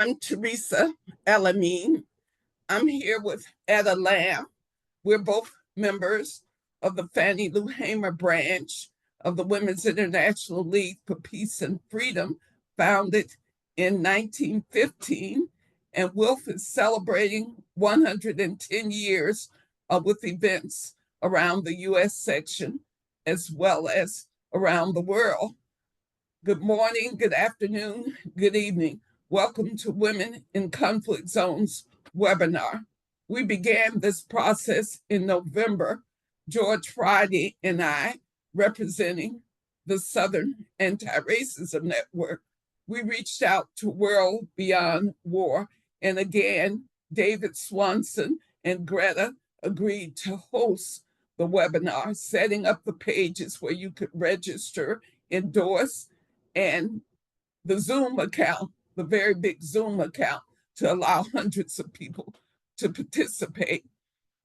I'm Teresa Elamine. I'm here with Etta Lamb. We're both members of the Fannie Lou Hamer branch of the Women's International League for Peace and Freedom, founded in 1915. And WILF is celebrating 110 years with events around the U.S. section as well as around the world. Good morning, good afternoon, good evening. Welcome to Women in Conflict Zones webinar. We began this process in November. George Friday and I, representing the Southern Anti-Racism Network, we reached out to World Beyond War. And again, David Swanson and Greta agreed to host the webinar, setting up the pages where you could register, endorse, and the Zoom account, the very big Zoom account, to allow hundreds of people to participate.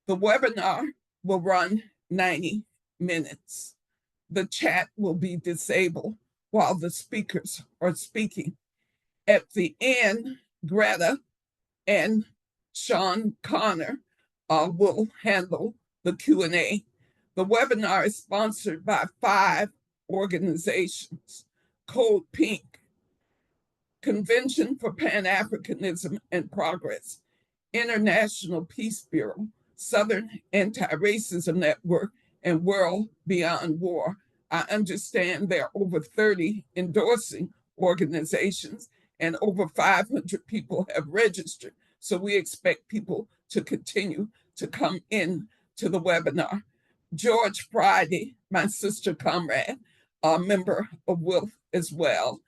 The webinar will run 90 minutes. The chat will be disabled while the speakers are speaking. At the end, Greta and Sean Connor will handle the Q&A. The webinar is sponsored by 5 organizations: Code Pink, Convention for Pan-Africanism and Progress, International Peace Bureau, Southern Anti-Racism Network, and World Beyond War. I understand there are over 30 endorsing organizations and over 500 people have registered. So we expect people to continue to come in to the webinar. George Friday, my sister comrade, a member of WILF as well,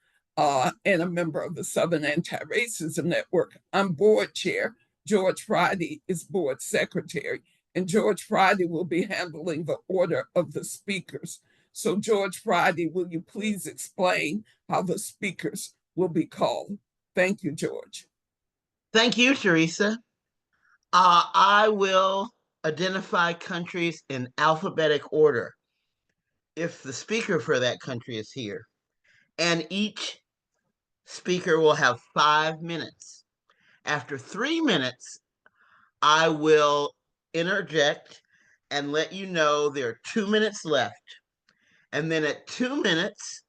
and a member of the Southern Anti-Racism Network. I'm board chair. George Friday is board secretary, and George Friday will be handling the order of the speakers. So George Friday, will you please explain how the speakers will be called? Thank you, George. Thank you, Teresa. I will identify countries in alphabetic order if the speaker for that country is here. And each speaker will have 5 minutes. After 3 minutes, I will interject and let you know there are 2 minutes left. And then at 2 minutes,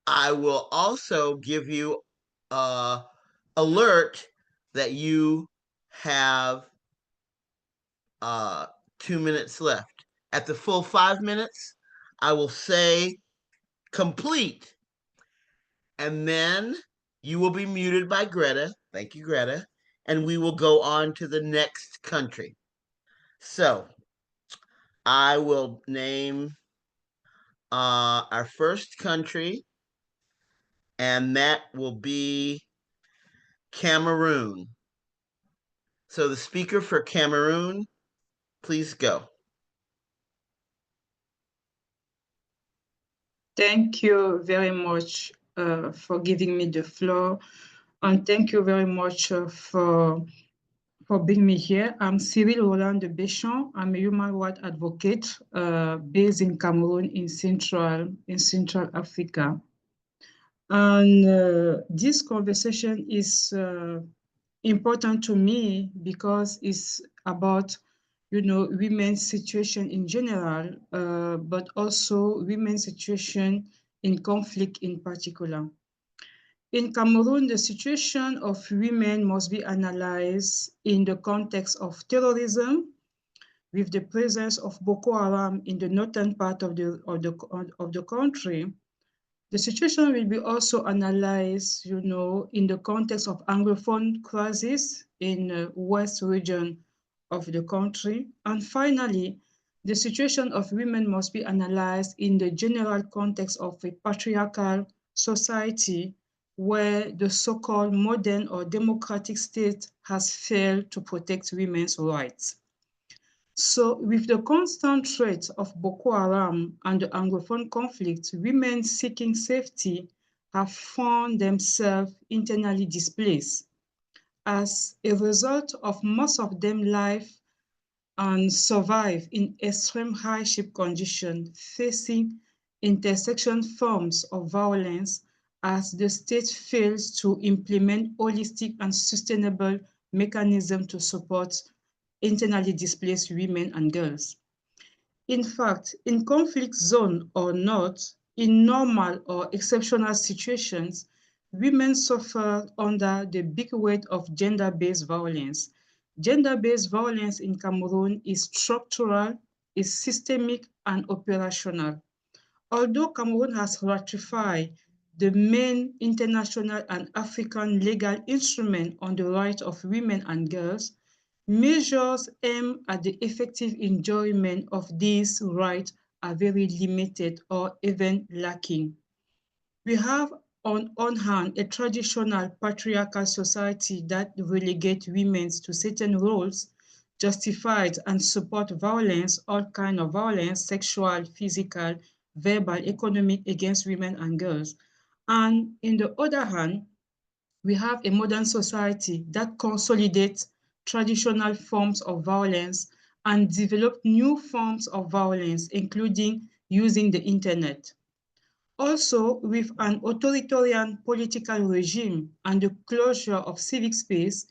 I will also give you an alert that you have 2 minutes left. At the full 5 minutes, I will say complete. And then you will be muted by Greta. Thank you, Greta. And we will go on to the next country. So I will name our first country, and that will be Cameroon. So the speaker for Cameroon, please go. Thank you very much for giving me the floor. And thank you very much for being me here. I'm Cyril Roland de Béchamp. I'm a human rights advocate based in Cameroon in Central Africa. And this conversation is important to me because it's about women's situation in general, but also women's situation in conflict in particular. In Cameroon, the situation of women must be analyzed in the context of terrorism, with the presence of Boko Haram in the northern part of the country. The situation will be also analyzed, in the context of Anglophone crisis in the west region of the country. And finally, the situation of women must be analyzed in the general context of a patriarchal society where the so-called modern or democratic state has failed to protect women's rights. So with the constant threat of Boko Haram and the Anglophone conflict, women seeking safety have found themselves internally displaced. As a result of most of them live and survive in extreme hardship conditions, facing intersection forms of violence as the state fails to implement holistic and sustainable mechanisms to support internally displaced women and girls. In fact, in conflict zone or not, in normal or exceptional situations, women suffer under the big weight of gender-based violence. Gender-based violence in Cameroon is structural, is systemic, and operational. Although Cameroon has ratified the main international and African legal instrument on the rights of women and girls, measures aimed at the effective enjoyment of these rights are very limited or even lacking. We have on one hand a traditional patriarchal society that relegates women to certain roles, justified and support violence, all kinds of violence, sexual, physical, verbal, economic, against women and girls. And in the other hand, we have a modern society that consolidates traditional forms of violence and develop new forms of violence, including using the internet. Also, with an authoritarian political regime and the closure of civic space,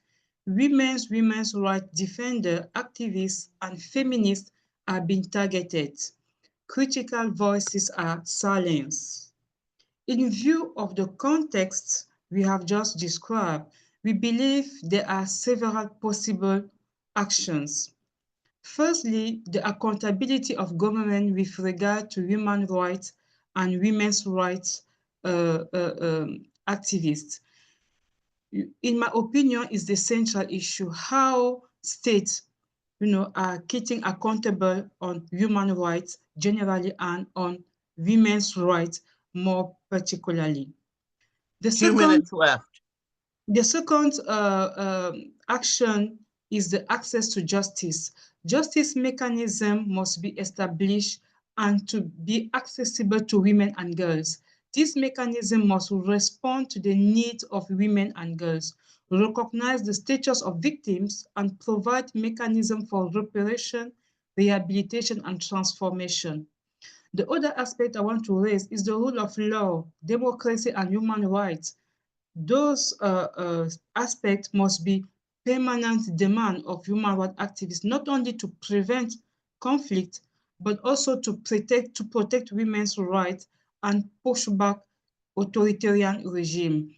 women's rights defenders, activists, and feminists are being targeted. Critical voices are silenced. In view of the context we have just described, we believe there are several possible actions. Firstly, the accountability of government with regard to human rights and women's rights activists. In my opinion, is the central issue, how states are getting accountable on human rights generally and on women's rights more particularly. The 2 second, minutes left. the second action is the access to justice. Justice mechanism must be established and to be accessible to women and girls. This mechanism must respond to the needs of women and girls, recognize the status of victims, and provide mechanism for reparation, rehabilitation, and transformation. The other aspect I want to raise is the rule of law, democracy, and human rights. Those aspects must be permanent demand of human rights activists, not only to prevent conflict, but also to protect women's rights and push back authoritarian regime.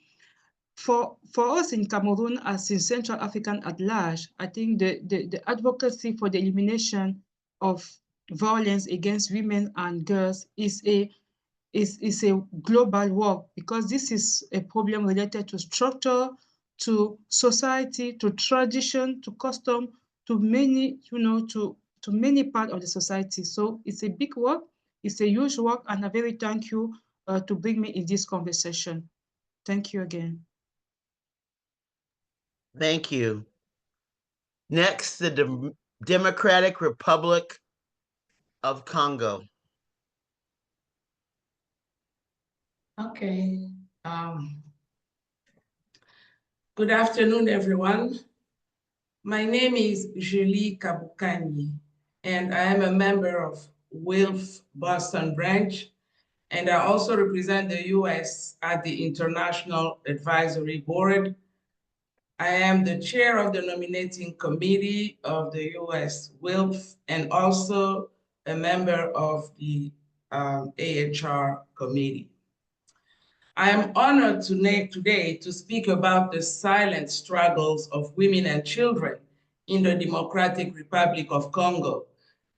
For us in Cameroon, as in Central African at large, I think the advocacy for the elimination of violence against women and girls is a global work, because this is a problem related to structure, to society, to tradition, to custom, to many, to many parts of the society. So it's a big work, it's a huge work, and I very thank you to bring me in this conversation. Thank you again. Thank you. Next, the Democratic Republic of Congo. Okay. Good afternoon, everyone. My name is Julie Kabukani, and I am a member of WILF Boston branch, and I also represent the U.S. at the International Advisory Board. I am the chair of the nominating committee of the U.S. WILF and also a member of the AHR committee. I am honored today to speak about the silent struggles of women and children in the Democratic Republic of Congo,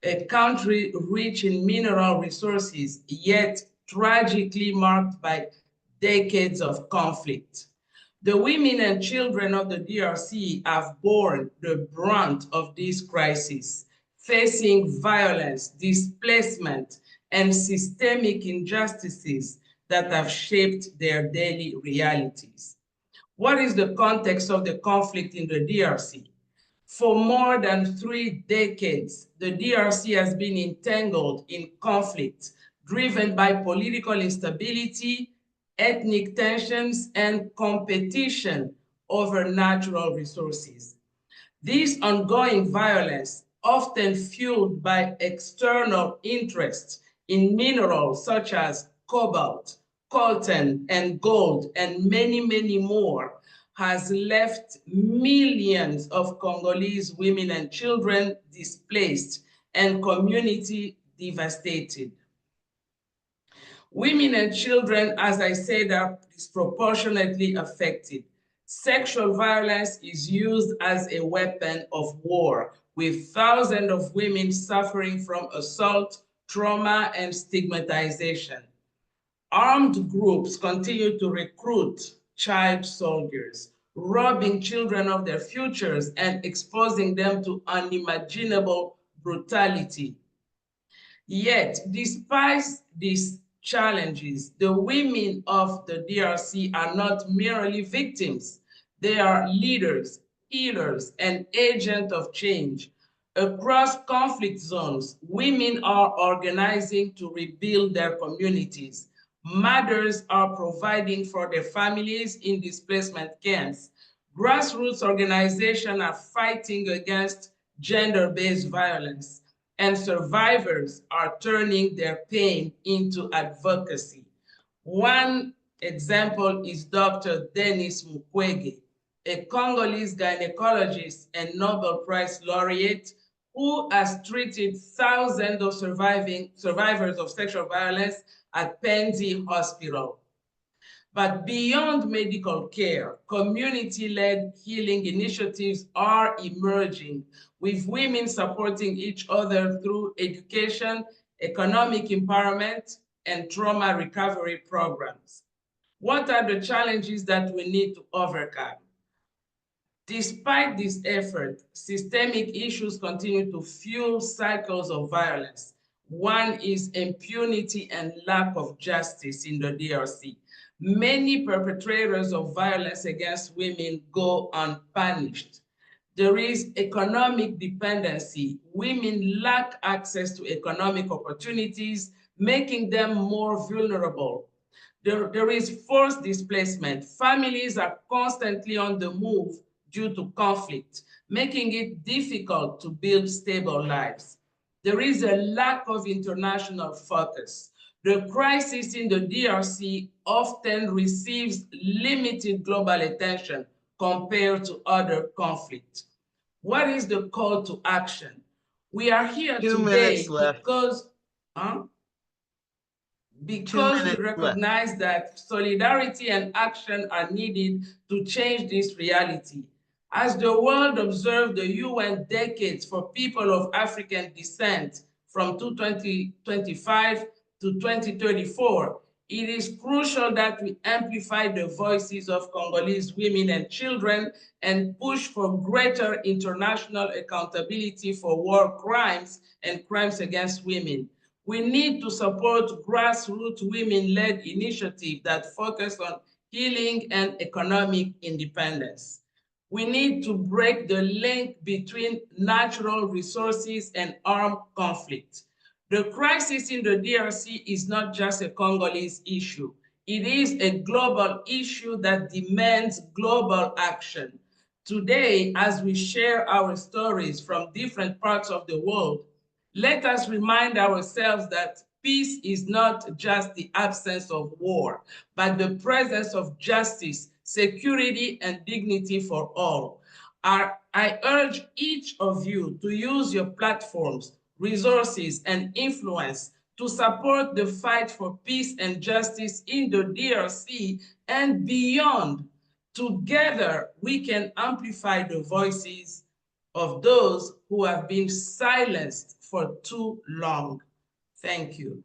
a country rich in mineral resources, yet tragically marked by decades of conflict. The women and children of the DRC have borne the brunt of this crisis, facing violence, displacement, and systemic injustices that have shaped their daily realities. What is the context of the conflict in the DRC? For more than 3 decades, the DRC has been entangled in conflict driven by political instability, ethnic tensions, and competition over natural resources. This ongoing violence, often fueled by external interests in minerals such as cobalt, coltan, and gold, and many, many more, has left millions of Congolese women and children displaced and community devastated. Women and children, as I said, are disproportionately affected. Sexual violence is used as a weapon of war, with thousands of women suffering from assault, trauma, and stigmatization. Armed groups continue to recruit child soldiers, robbing children of their futures and exposing them to unimaginable brutality. Yet, despite these challenges, the women of the DRC are not merely victims. They are leaders, healers, and agents of change. Across conflict zones, women are organizing to rebuild their communities. Mothers are providing for their families in displacement camps. Grassroots organizations are fighting against gender-based violence, and survivors are turning their pain into advocacy. One example is Dr. Denis Mukwege, a Congolese gynecologist and Nobel Prize laureate who has treated thousands of survivors of sexual violence at Penzi Hospital. But beyond medical care, community-led healing initiatives are emerging, with women supporting each other through education, economic empowerment, and trauma recovery programs. What are the challenges that we need to overcome? Despite this effort, systemic issues continue to fuel cycles of violence. One is impunity and lack of justice in the DRC. Many perpetrators of violence against women go unpunished. There is economic dependency. Women lack access to economic opportunities, making them more vulnerable. There is forced displacement. Families are constantly on the move due to conflict, making it difficult to build stable lives. There is a lack of international focus. The crisis in the DRC often receives limited global attention compared to other conflicts. What is the call to action? We are here 2 today minutes left. because we recognize that solidarity and action are needed to change this reality. As the world observed the UN decades for people of African descent from 2025 to 2034, it is crucial that we amplify the voices of Congolese women and children and push for greater international accountability for war crimes and crimes against women. We need to support grassroots women-led initiatives that focus on healing and economic independence. We need to break the link between natural resources and armed conflict. The crisis in the DRC is not just a Congolese issue. It is a global issue that demands global action. Today, as we share our stories from different parts of the world, let us remind ourselves that peace is not just the absence of war, but the presence of justice, security, and dignity for all. I urge each of you to use your platforms, resources, and influence to support the fight for peace and justice in the DRC and beyond. Together, we can amplify the voices of those who have been silenced for too long. Thank you.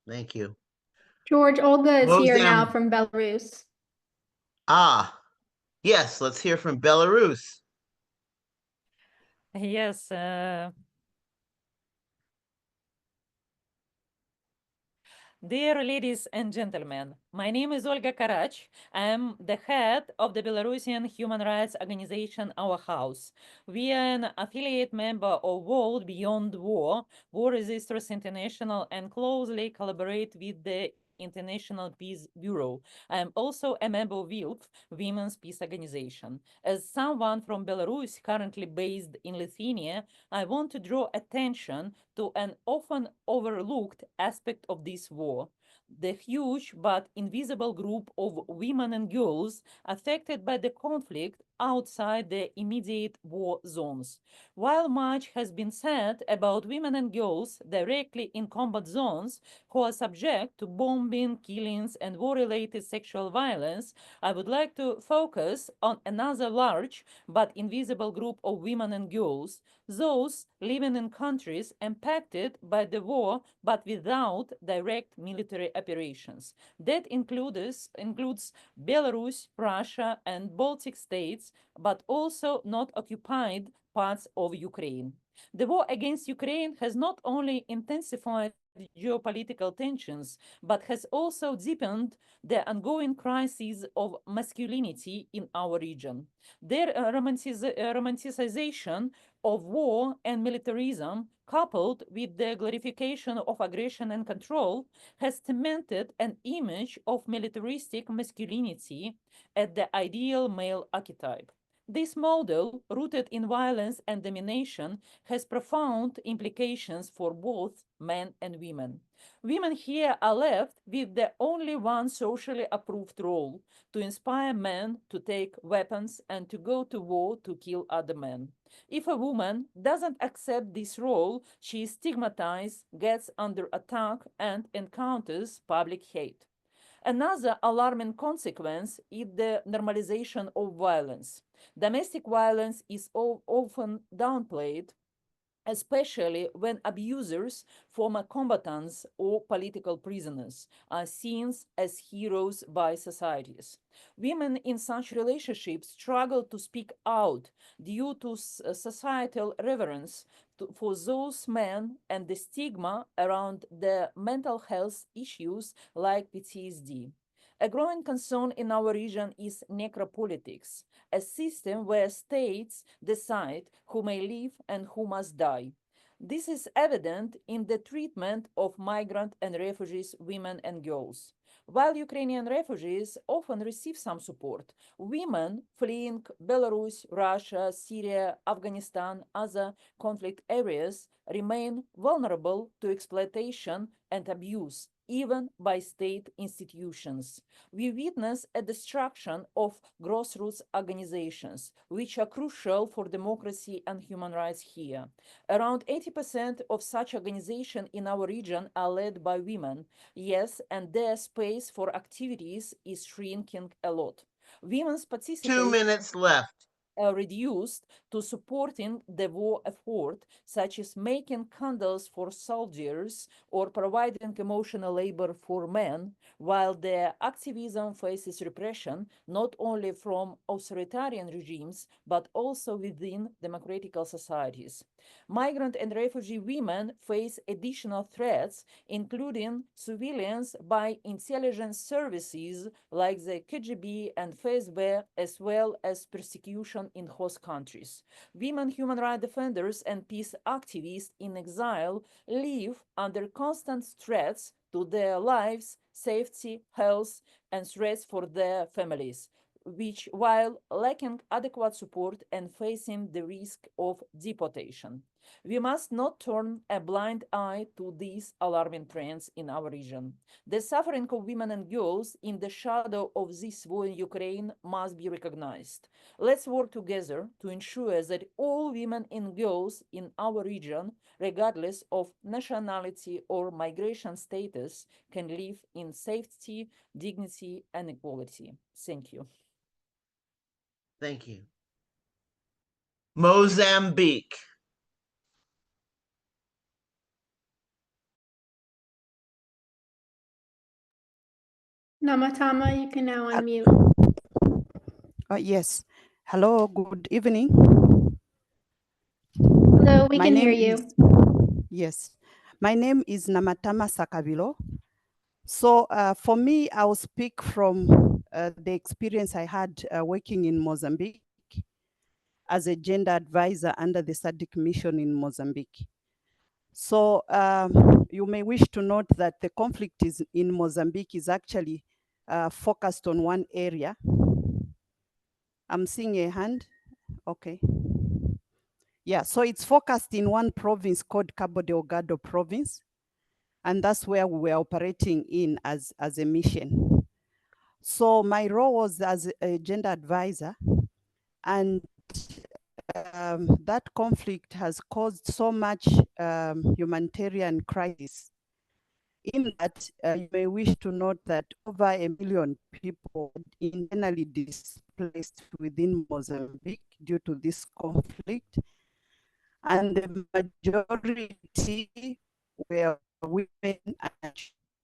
Thank you. George, Olga is here now Roseanne. from Belarus. Yes, let's hear from Belarus. Yes. Dear ladies and gentlemen, my name is Olga Karach. I am the head of the Belarusian human rights organization Our House. We are an affiliate member of World Beyond War, War Resisters International, and closely collaborate with the International Peace Bureau. I am also a member of WILF, Women's Peace Organization. As someone from Belarus currently based in Lithuania, I want to draw attention to an often overlooked aspect of this war. the huge but invisible group of women and girls affected by the conflict outside the immediate war zones. While much has been said about women and girls directly in combat zones who are subject to bombing, killings, and war related sexual violence, I would like to focus on another large but invisible group of women and girls, those living in countries impacted by the war but without direct military operations. That includes Belarus, Russia, and Baltic states, but also not occupied parts of Ukraine. The war against Ukraine has not only intensified geopolitical tensions, but has also deepened the ongoing crisis of masculinity in our region. Their romanticization of war and militarism, coupled with the glorification of aggression and control, has cemented an image of militaristic masculinity as the ideal male archetype. This model, rooted in violence and domination, has profound implications for both men and women. Women here are left with the only one socially approved role: to inspire men to take weapons and to go to war to kill other men. If a woman doesn't accept this role, she is stigmatized, gets under attack, and encounters public hate. Another alarming consequence is the normalization of violence. Domestic violence is often downplayed, especially when abusers, former combatants, or political prisoners are seen as heroes by societies. Women in such relationships struggle to speak out due to societal reverence for those men and the stigma around the mental health issues like PTSD. A growing concern in our region is necropolitics, a system where states decide who may live and who must die. This is evident in the treatment of migrant and refugees, women and girls. While Ukrainian refugees often receive some support, women fleeing Belarus, Russia, Syria, Afghanistan, other conflict areas remain vulnerable to exploitation and abuse, even by state institutions. We witness a destruction of grassroots organizations, which are crucial for democracy and human rights here. Around 80% of such organizations in our region are led by women, yes, and their space for activities is shrinking a lot. Women's 2 participation minutes left. reduced to supporting the war effort, such as making candles for soldiers or providing emotional labor for men, while their activism faces repression not only from authoritarian regimes but also within democratic societies. Migrant and refugee women face additional threats, including surveillance by intelligence services like the KGB and FSB, as well as persecution in host countries. Women human rights defenders and peace activists in exile live under constant threats to their lives, safety, health, and threats for their families, which while lacking adequate support and facing the risk of deportation. We must not turn a blind eye to these alarming trends in our region. The suffering of women and girls in the shadow of this war in Ukraine must be recognized. Let's work together to ensure that all women and girls in our region, regardless of nationality or migration status, can live in safety, dignity, and equality. Thank you. Thank you. Mozambique. Namatama, you can now unmute. Yes. Hello, good evening. Hello, we My can hear name you. is, yes, my name is Namatama Sakabilo. So for me, I'll speak from the experience I had working in Mozambique as a gender advisor under the SADC mission in Mozambique. So you may wish to note that the conflict in Mozambique is actually focused on one area. I'm seeing a hand. Okay. Yeah, so it's focused in one province called Cabo Delgado province. And that's where we were operating in as a mission. So my role was as a gender advisor, and that conflict has caused so much humanitarian crisis. In that, you may wish to note that over 1 million people internally displaced within Mozambique due to this conflict, and the majority were women and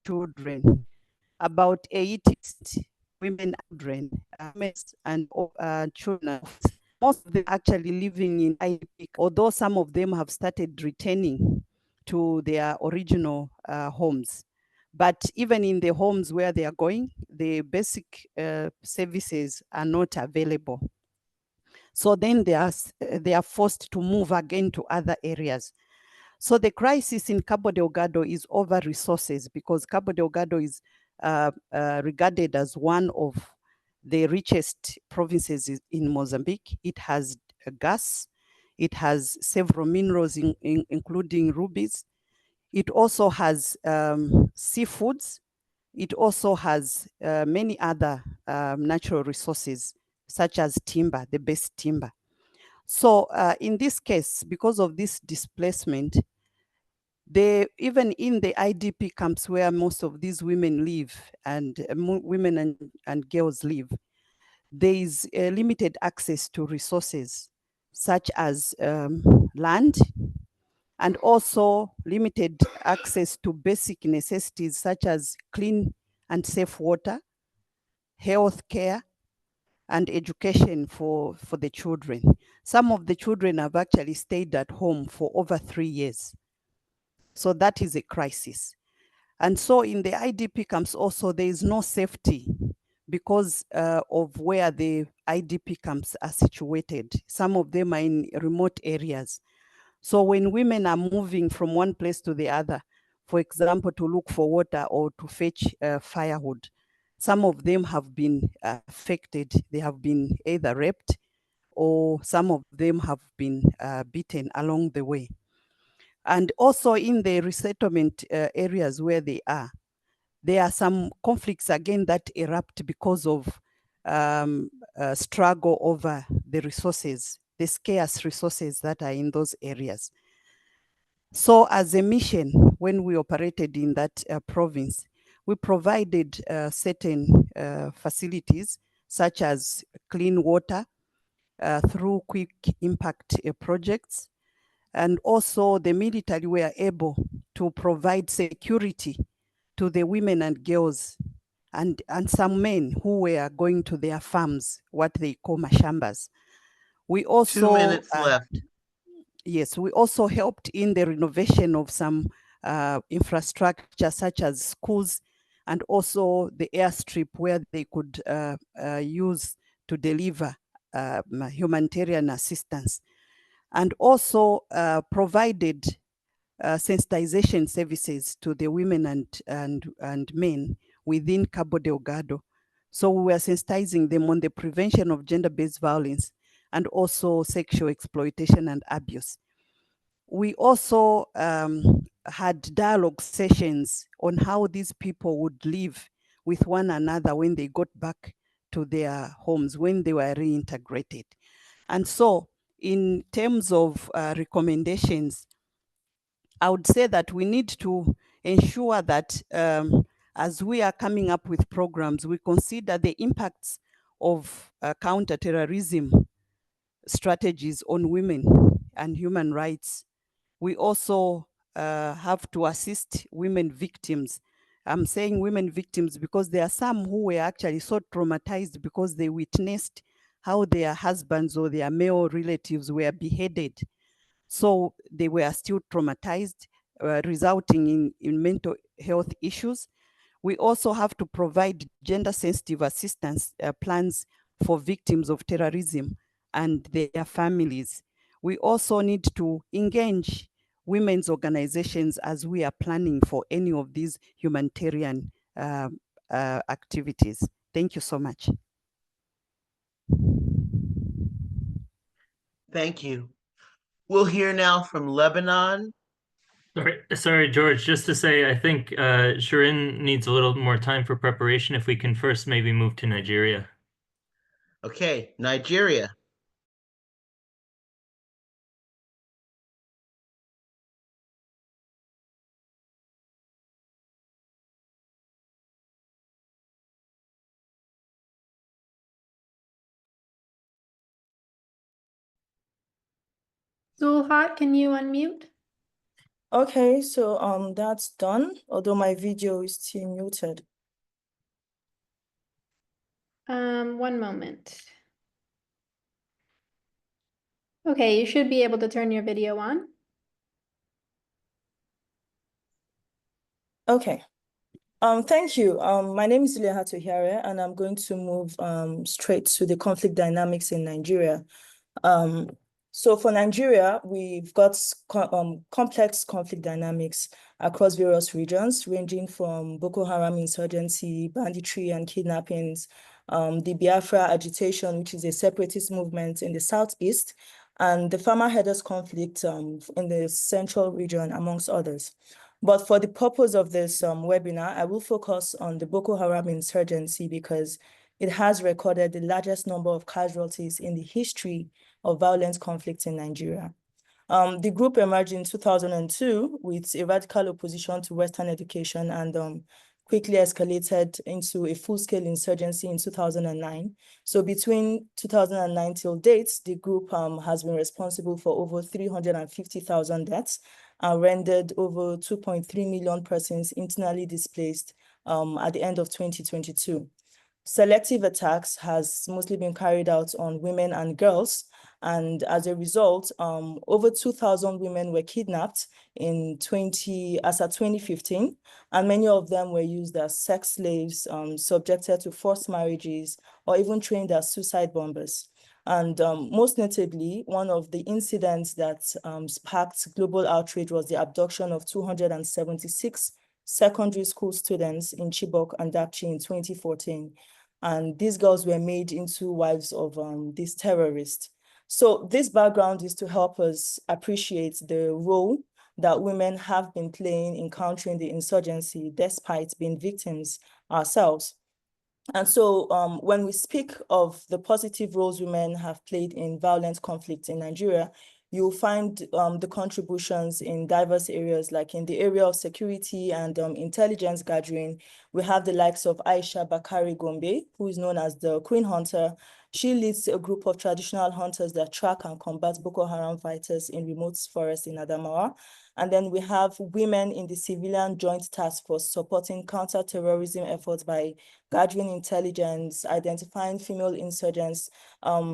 children. About 80 women and children, and children. Most of them actually living in IDP, although some of them have started returning to their original homes. But even in the homes where they are going, the basic services are not available. So then they are forced to move again to other areas. So the crisis in Cabo Delgado is over resources, because Cabo Delgado is regarded as one of the richest provinces in Mozambique. It has gas, it has several minerals including rubies. It also has seafoods. It also has many other natural resources, such as timber, the best timber. So in this case, because of this displacement, even in the IDP camps where most of these women live, and women and girls live, there is limited access to resources such as land, and also limited access to basic necessities such as clean and safe water, health care, and education for the children. Some of the children have actually stayed at home for over 3 years. So that is a crisis. And so in the IDP camps also, there is no safety because of where the IDP camps are situated. Some of them are in remote areas. So when women are moving from one place to the other, for example, to look for water or to fetch firewood, some of them have been affected. They have been either raped, or some of them have been beaten along the way. And also in the resettlement areas where they are, there are some conflicts again that erupt because of struggle over the resources, the scarce resources that are in those areas. So as a mission, when we operated in that province, we provided certain facilities such as clean water through quick impact projects. And also the military were able to provide security to the women and girls and some men who were going to their farms, what they call mashambas. We also 2 minutes left. Yes, we also helped in the renovation of some infrastructure such as schools, and also the airstrip where they could use to deliver humanitarian assistance, and also provided sensitization services to the women and men within Cabo Delgado. So we were sensitizing them on the prevention of gender-based violence and also sexual exploitation and abuse. We also had dialogue sessions on how these people would live with one another when they got back to their homes, when they were reintegrated. And so in terms of recommendations, I would say that we need to ensure that as we are coming up with programs, we consider the impacts of counterterrorism strategies on women and human rights. We also have to assist women victims. I'm saying women victims because there are some who were actually so traumatized because they witnessed how their husbands or their male relatives were beheaded. So they were still traumatized, resulting in mental health issues. We also have to provide gender-sensitive assistance plans for victims of terrorism and their families. We also need to engage women's organizations as we are planning for any of these humanitarian activities. Thank you so much. Thank you. We'll hear now from Lebanon. Sorry, George, just to say, I think Shirin needs a little more time for preparation. If we can first maybe move to Nigeria. Okay, Nigeria. Zulhat, can you unmute? Okay, so that's done, although my video is still muted. 1 moment. Okay, you should be able to turn your video on. Okay. Thank you. My name is Zulia Hatohiare, and I'm going to move straight to the conflict dynamics in Nigeria. So for Nigeria, we've got complex conflict dynamics across various regions, ranging from Boko Haram insurgency, banditry, and kidnappings, the Biafra agitation, which is a separatist movement in the southeast, and the farmer herders conflict in the central region, amongst others. But for the purpose of this webinar, I will focus on the Boko Haram insurgency because it has recorded the largest number of casualties in the history of violent conflict in Nigeria. The group emerged in 2002 with a radical opposition to Western education and quickly escalated into a full-scale insurgency in 2009. So between 2009 till date, the group has been responsible for over 350,000 deaths and rendered over 2.3 million persons internally displaced at the end of 2022. Selective attacks has mostly been carried out on women and girls, and as a result, over 2,000 women were kidnapped as at 2015, and many of them were used as sex slaves, subjected to forced marriages, or even trained as suicide bombers. And most notably, one of the incidents that sparked global outrage was the abduction of 276 secondary school students in Chibok and Dapchi in 2014. And these girls were made into wives of these terrorists. So this background is to help us appreciate the role that women have been playing in countering the insurgency despite being victims ourselves. And so when we speak of the positive roles women have played in violent conflict in Nigeria, you'll find the contributions in diverse areas, like in the area of security and intelligence gathering. We have the likes of Aisha Bakari Gombe, who is known as the Queen Hunter. She leads a group of traditional hunters that track and combat Boko Haram fighters in remote forests in Adamawa. And then we have women in the Civilian Joint Task Force supporting counter-terrorism efforts by gathering intelligence, identifying female insurgents,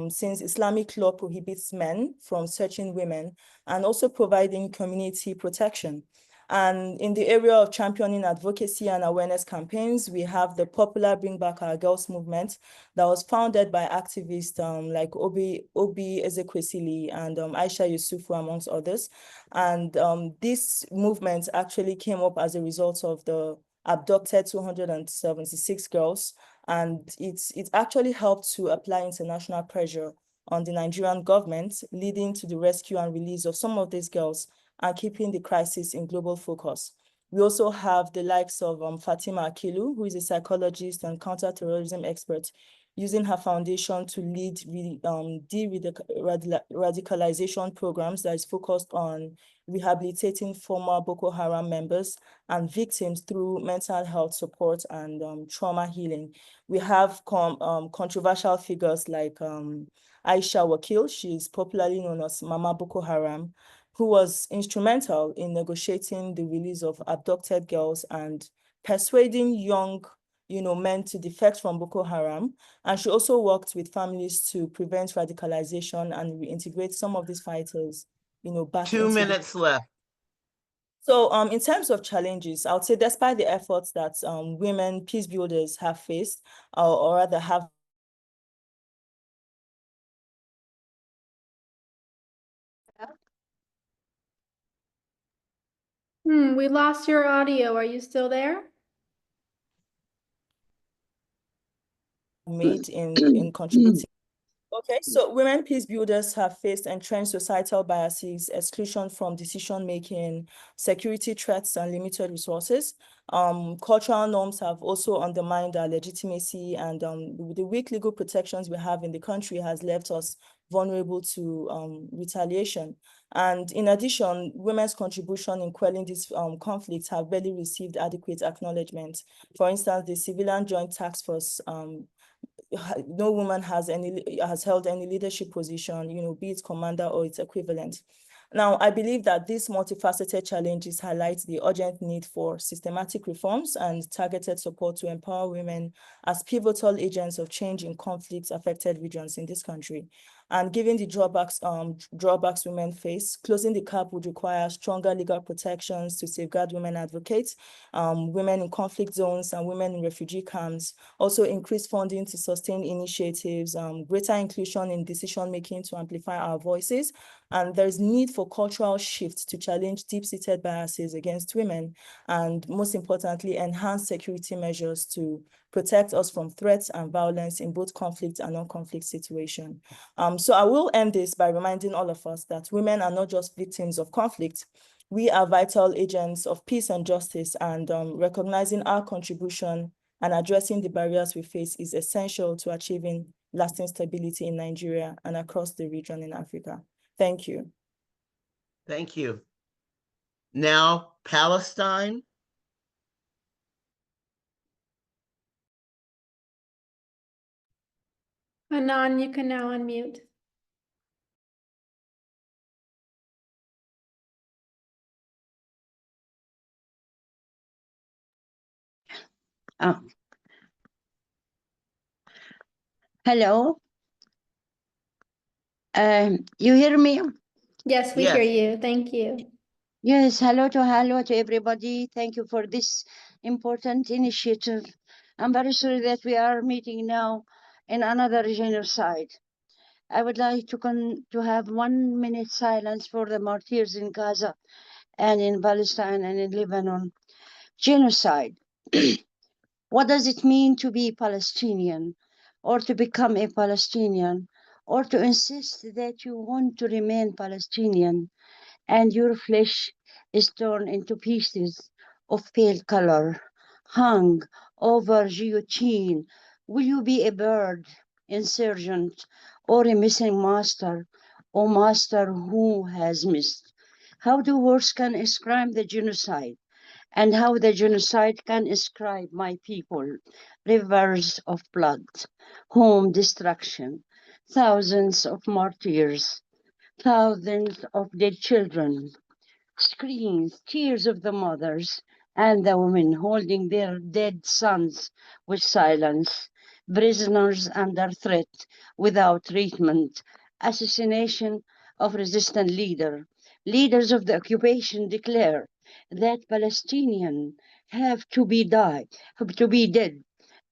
since Islamic law prohibits men from searching women, and also providing community protection. And in the area of championing advocacy and awareness campaigns, we have the popular Bring Back Our Girls movement that was founded by activists like Obi Ezekwesili and Aisha Yusufu, amongst others. And this movement actually came up as a result of the abducted 276 girls, and it actually helped to apply international pressure on the Nigerian government, leading to the rescue and release of some of these girls and keeping the crisis in global focus. We also have the likes of Fatima Akilu, who is a psychologist and counterterrorism expert, using her foundation to lead de-radicalization programs that is focused on rehabilitating former Boko Haram members and victims through mental health support and trauma healing. We have controversial figures like Aisha Wakil. She is popularly known as Mama Boko Haram, who was instrumental in negotiating the release of abducted girls and persuading young men to defect from Boko Haram. And she also worked with families to prevent radicalization and reintegrate some of these fighters, back 2 minutes left. So in terms of challenges, I would say despite the efforts that women peace builders have faced, or rather have We lost your audio. Are you still there? made in contributing Okay, so women peace builders have faced entrenched societal biases, exclusion from decision-making, security threats, and limited resources. Cultural norms have also undermined our legitimacy, and the weak legal protections we have in the country has left us vulnerable to retaliation. And in addition, women's contribution in quelling these conflicts have barely received adequate acknowledgement. For instance, the Civilian Joint Task Force, no woman has held any leadership position, be it commander or its equivalent. Now, I believe that these multifaceted challenges highlight the urgent need for systematic reforms and targeted support to empower women as pivotal agents of change in conflict-affected regions in this country. And given the drawbacks women face, closing the gap would require stronger legal protections to safeguard women advocates, women in conflict zones, and women in refugee camps. Also, increased funding to sustain initiatives, greater inclusion in decision-making to amplify our voices. And there's need for cultural shifts to challenge deep-seated biases against women, and most importantly, enhance security measures to protect us from threats and violence in both conflict and non-conflict situations. So I will end this by reminding all of us that women are not just victims of conflict. We are vital agents of peace and justice, and recognizing our contribution and addressing the barriers we face is essential to achieving lasting stability in Nigeria and across the region in Africa. Thank you. Thank you. Now, Palestine. Anan, you can now unmute. Hello. You hear me? Yes, we Yes. hear you. Thank you. Yes, hello to everybody. Thank you for this important initiative. I'm very sorry that we are meeting now in another genocide. I would like to have 1 minute silence for the martyrs in Gaza and in Palestine and in Lebanon. Genocide. What does it mean to be Palestinian, or to become a Palestinian, or to insist that you want to remain Palestinian and your flesh is torn into pieces of pale color, hung over guillotine? Will you be a bird, insurgent, or a missing master, or master who has missed? How do words can ascribe the genocide, and how the genocide can ascribe my people rivers of blood, home destruction, thousands of martyrs, thousands of dead children, screams, tears of the mothers and the women holding their dead sons with silence, prisoners under threat without treatment, assassination of resistant leaders of the occupation declare that Palestinians have to be dead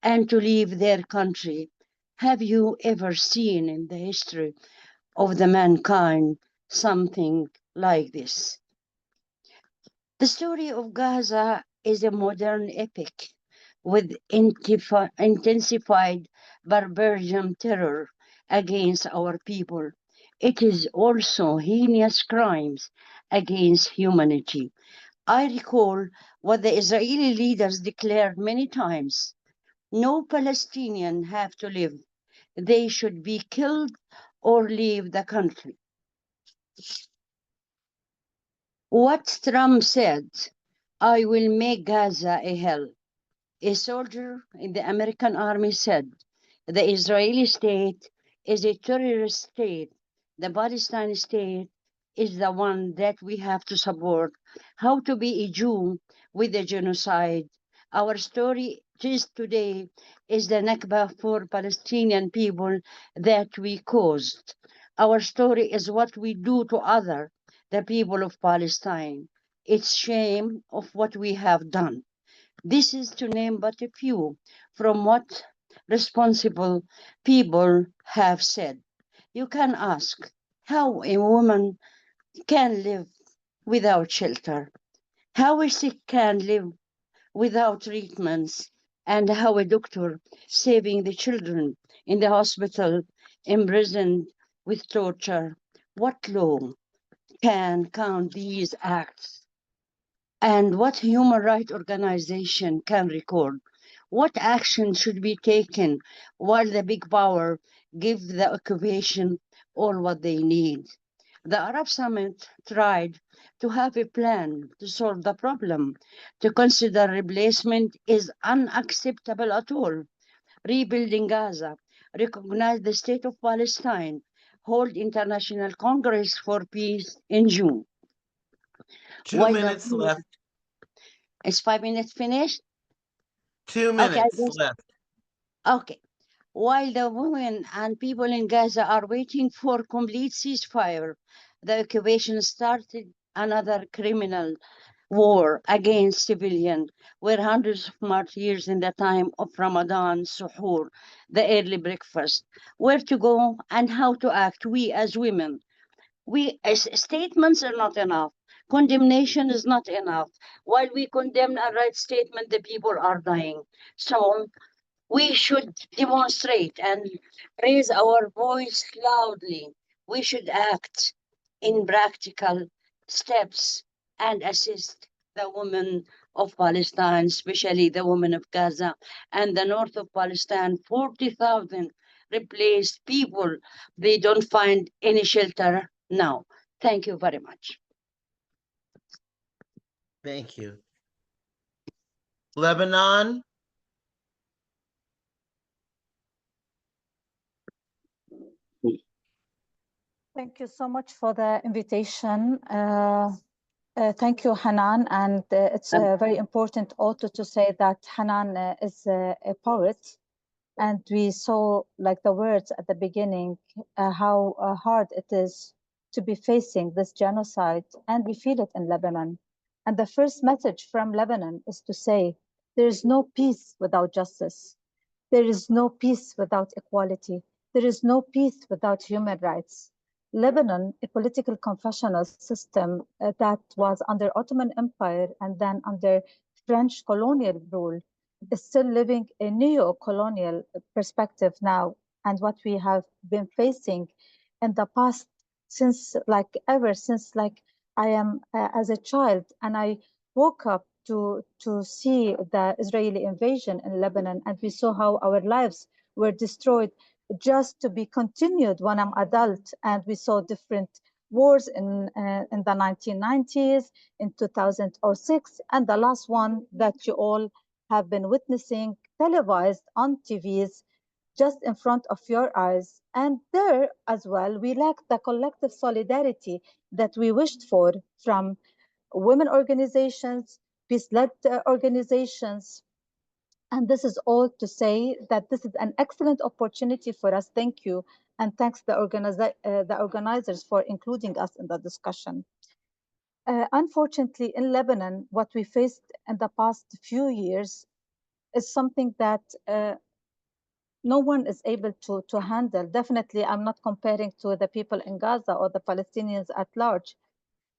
and to leave their country. Have you ever seen in the history of the mankind something like this? The story of Gaza is a modern epic with intensified barbarian terror against our people. It is also heinous crimes against humanity. I recall what the Israeli leaders declared many times: no Palestinians have to live. They should be killed or leave the country. What Trump said, I will make Gaza a hell. A soldier in the American army said, the Israeli state is a terrorist state. The Palestinian state is the one that we have to support. How to be a Jew with a genocide? Our story today is the Nakba for Palestinian people that we caused. Our story is what we do to the people of Palestine. It's shame of what we have done. This is to name but a few from what responsible people have said. You can ask how a woman can live without shelter, how a sick can live without treatments, and how a doctor saving the children in the hospital imprisoned with torture. What law can count these acts? And what human rights organization can record? What action should be taken while the big power give the occupation all what they need? The Arab Summit tried to have a plan to solve the problem. To consider replacement is unacceptable at all. Rebuilding Gaza, recognize the state of Palestine, hold international congress for peace in June. 2 minutes left. Is 5 minutes finished? 2 Okay, minutes left. Okay. While the women and people in Gaza are waiting for complete ceasefire, the occupation started another criminal war against civilians, where hundreds of martyrs in the time of Ramadan, suhoor, the early breakfast, where to go and how to act. We as women, statements are not enough. Condemnation is not enough. While we condemn and write statement, the people are dying. So we should demonstrate and raise our voice loudly. We should act in practical steps and assist the women of Palestine, especially the women of Gaza and the north of Palestine. 40,000 replaced people. They don't find any shelter now. Thank you very much. Thank you. Lebanon. Thank you so much for the invitation. Thank you, Hanan. And it's very important also to say that Hanan is a poet. And we saw, like the words at the beginning, how hard it is to be facing this genocide. And we feel it in Lebanon. And the first message from Lebanon is to say, there is no peace without justice. There is no peace without equality. There is no peace without human rights. Lebanon, a political confessional system that was under Ottoman Empire and then under French colonial rule, is still living a neo-colonial perspective now. And what we have been facing in the past ever since I am as a child, and I woke up to see the Israeli invasion in Lebanon, and we saw how our lives were destroyed just to be continued when I'm adult. And we saw different wars in the 1990s, in 2006, and the last one that you all have been witnessing, televised on TVs, just in front of your eyes. And there as well, we lacked the collective solidarity that we wished for from women organizations, peace-led organizations. And this is all to say that this is an excellent opportunity for us. Thank you. And thanks the organizers for including us in the discussion. Unfortunately, in Lebanon, what we faced in the past few years is something that no one is able to handle. Definitely, I'm not comparing to the people in Gaza or the Palestinians at large.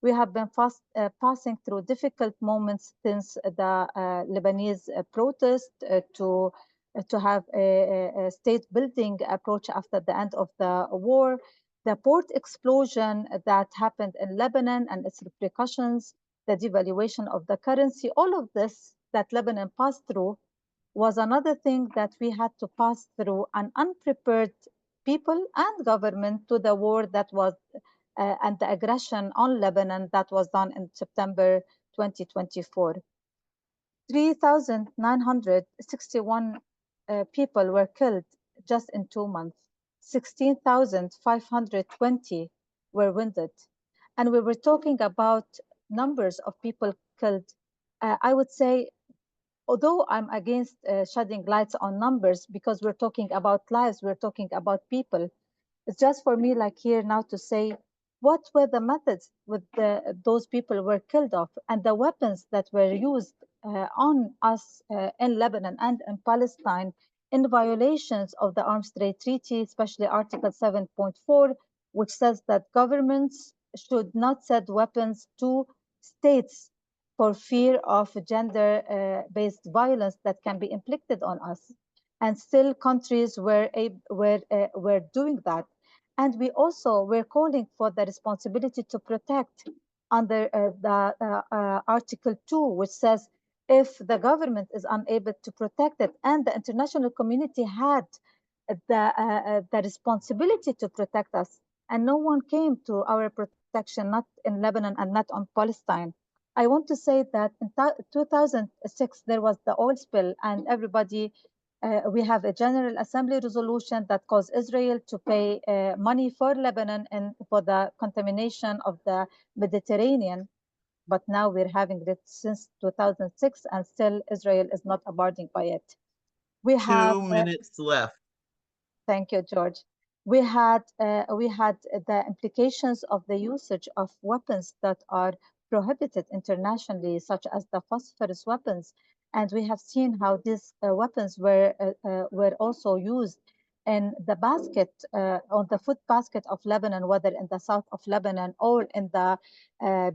We have been passing through difficult moments since the Lebanese protest to have a state building approach after the end of the war, the port explosion that happened in Lebanon and its repercussions, the devaluation of the currency, all of this that Lebanon passed through was another thing that we had to pass through, an unprepared people and government to the war that was and the aggression on Lebanon that was done in September 2024. 3,961 people were killed just in 2 months. 16,520 were wounded. And we were talking about numbers of people killed. I would say, although I'm against shedding lights on numbers, because we're talking about lives, we're talking about people, it's just for me like here now to say, what were the methods with those people were killed off and the weapons that were used on us in Lebanon and in Palestine in violations of the Arms Trade Treaty, especially Article 7.4, which says that governments should not send weapons to states for fear of gender-based violence that can be inflicted on us. and still countries were doing that. And we also were calling for the responsibility to protect under the Article 2, which says if the government is unable to protect it, and the international community had the responsibility to protect us, and no one came to our protection, not in Lebanon and not on Palestine. I want to say that in 2006, there was the oil spill, and everybody, we have a General Assembly resolution that calls Israel to pay money for Lebanon and for the contamination of the Mediterranean. But now we're having it since 2006, and still Israel is not abiding by it. We have 2 minutes left. Thank you, George. We had the implications of the usage of weapons that are prohibited internationally, such as the phosphorus weapons, and we have seen how these weapons were also used in the basket, on the food basket of Lebanon, whether in the south of Lebanon or in the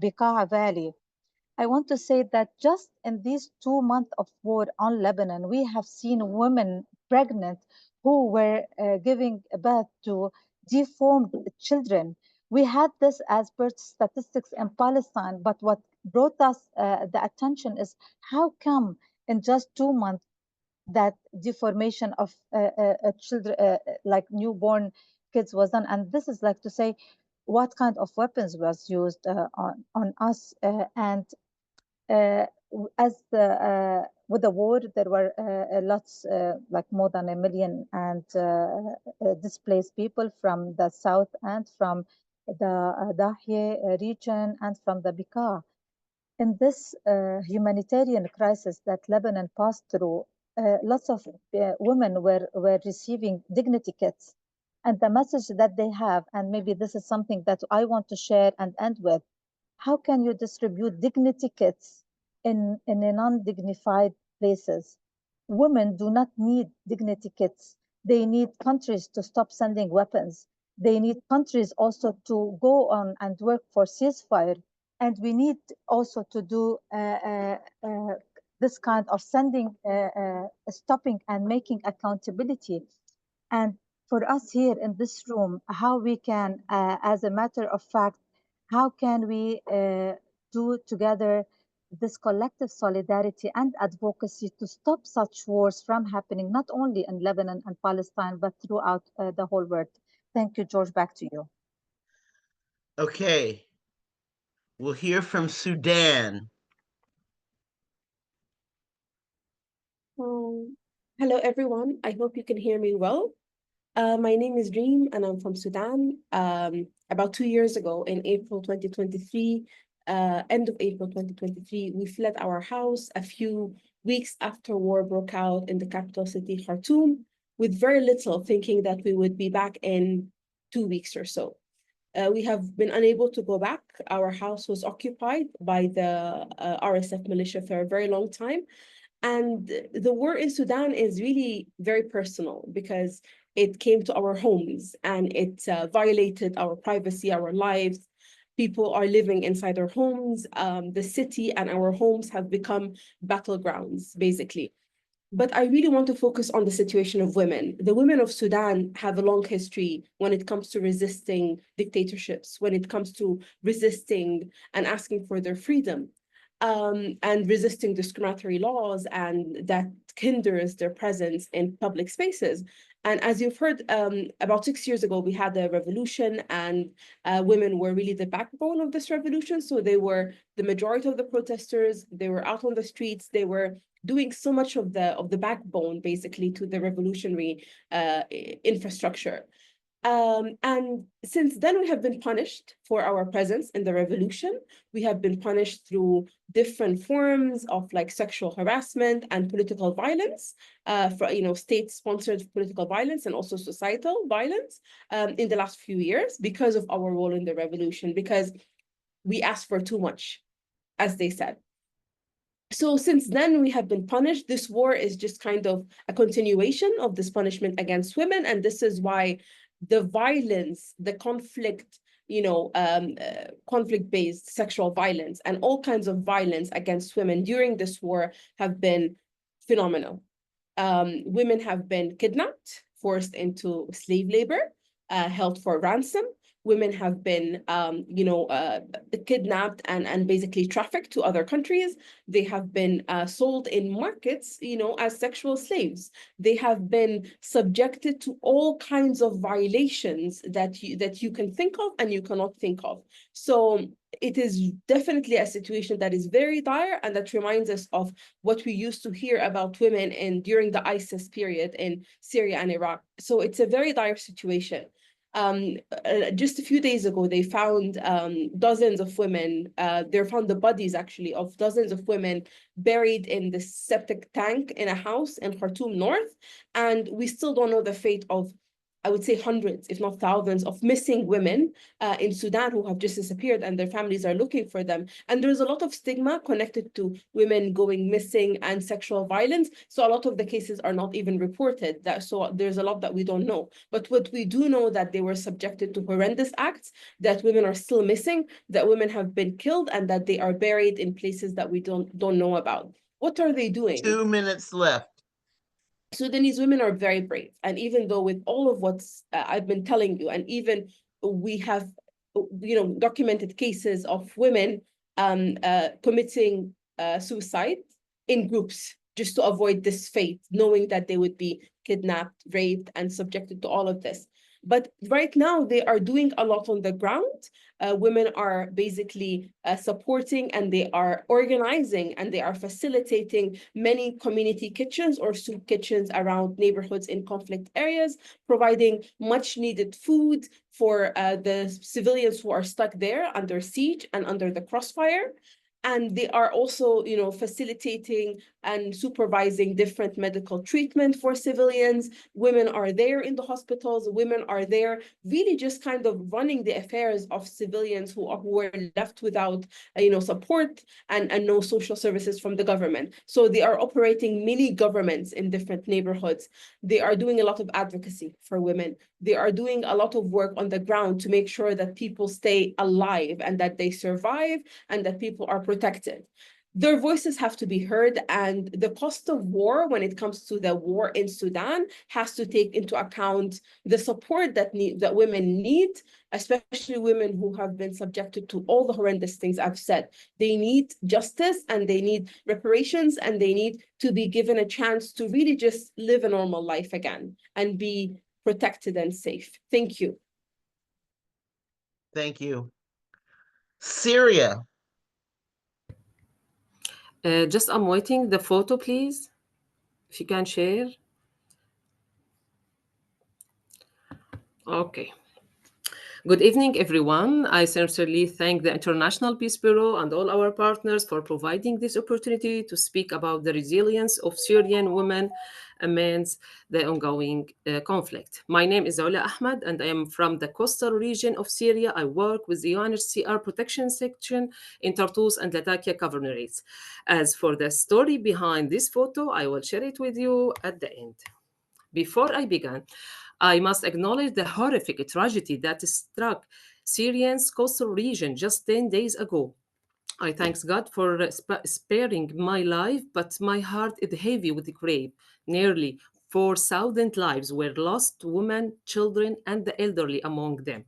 Bekaa Valley. I want to say that just in these 2 months of war on Lebanon, we have seen women pregnant who were giving birth to deformed children. We had this as birth statistics in Palestine, but what brought us the attention is how come in just 2 months that deformation of children, like newborn kids, was done. And this is like to say what kind of weapons was used on us, and as with the war, there were lots, like more than 1 million, and displaced people from the south and from the Dahye region and from the Bekaa. In this humanitarian crisis that Lebanon passed through, lots of women were receiving dignity kits. And the message that they have, and maybe this is something that I want to share and end with, how can you distribute dignity kits in a non-dignified places? Women do not need dignity kits. They need countries to stop sending weapons. They need countries also to go on and work for ceasefire. And we need also to do this kind of sending, stopping and making accountability. And for us here in this room, how we can, as a matter of fact, how can we do together this collective solidarity and advocacy to stop such wars from happening, not only in Lebanon and Palestine, but throughout the whole world. Thank you, George. Back to you. Okay. We'll hear from Sudan. Hello, everyone. I hope you can hear me well. My name is Dream, and I'm from Sudan. About 2 years ago, in April 2023, end of April 2023, we fled our house a few weeks after war broke out in the capital city, Khartoum, with very little, thinking that we would be back in 2 weeks or so. We have been unable to go back. Our house was occupied by the RSF militia for a very long time. And the war in Sudan is really very personal because it came to our homes and it violated our privacy, our lives. People are living inside their homes. The city and our homes have become battlegrounds, basically. But I really want to focus on the situation of women. The women of Sudan have a long history when it comes to resisting dictatorships, when it comes to resisting and asking for their freedom, and resisting discriminatory laws, and that hinders their presence in public spaces. And as you've heard, about 6 years ago, we had a revolution, and women were really the backbone of this revolution. So they were the majority of the protesters. They were out on the streets. They were doing so much of the backbone, basically, to the revolutionary infrastructure. And since then, we have been punished for our presence in the revolution. We have been punished through different forms of like sexual harassment and political violence, for state-sponsored political violence and also societal violence in the last few years because of our role in the revolution, because we asked for too much, as they said. So since then, we have been punished. This war is just kind of a continuation of this punishment against women. And this is why the violence, the conflict, conflict-based sexual violence and all kinds of violence against women during this war have been phenomenal. Women have been kidnapped, forced into slave labor, held for ransom. Women have been, kidnapped and basically trafficked to other countries. They have been sold in markets, as sexual slaves. They have been subjected to all kinds of violations that you can think of and you cannot think of. So it is definitely a situation that is very dire, and that reminds us of what we used to hear about women during the ISIS period in Syria and Iraq. So it's a very dire situation. Just a few days ago, they found dozens of women. They found the bodies actually of dozens of women buried in the septic tank in a house in Khartoum North, and we still don't know the fate of, I would say, hundreds, if not thousands, of missing women in Sudan who have just disappeared, and their families are looking for them. And there's a lot of stigma connected to women going missing and sexual violence. So a lot of the cases are not even reported. So there's a lot that we don't know. But what we do know, that they were subjected to horrendous acts, that women are still missing, that women have been killed, and that they are buried in places that we don't know about. What are they doing? 2 minutes left. Sudanese women are very brave. And even though with all of what I've been telling you, and even we have, documented cases of women committing suicide in groups just to avoid this fate, knowing that they would be kidnapped, raped, and subjected to all of this. But right now, they are doing a lot on the ground. Women are basically supporting, and they are organizing, and they are facilitating many community kitchens or soup kitchens around neighborhoods in conflict areas, providing much needed food for the civilians who are stuck there under siege and under the crossfire. And they are also, facilitating and supervising different medical treatment for civilians. Women are there in the hospitals. Women are there really just kind of running the affairs of civilians who were left without, support and no social services from the government. So they are operating mini governments in different neighborhoods. They are doing a lot of advocacy for women. They are doing a lot of work on the ground to make sure that people stay alive and that they survive and that people are protected. Their voices have to be heard, and the cost of war when it comes to the war in Sudan has to take into account the support that women need, especially women who have been subjected to all the horrendous things I've said. They need justice, and they need reparations, and they need to be given a chance to really just live a normal life again and be protected and safe. Thank you. Thank you. Syria. Just I'm waiting the photo, please. If you can share. Okay. Good evening, everyone. I sincerely thank the International Peace Bureau and all our partners for providing this opportunity to speak about the resilience of Syrian women amidst the ongoing conflict. My name is Ola Ahmed, and I am from the coastal region of Syria. I work with the UNHCR protection section in Tartus and Latakia governorates. As for the story behind this photo, I will share it with you at the end. Before I begin, I must acknowledge the horrific tragedy that struck Syria's coastal region just 10 days ago. I thank God for sparing my life, but my heart is heavy with grief. Nearly 4,000 lives were lost, women, children, and the elderly among them.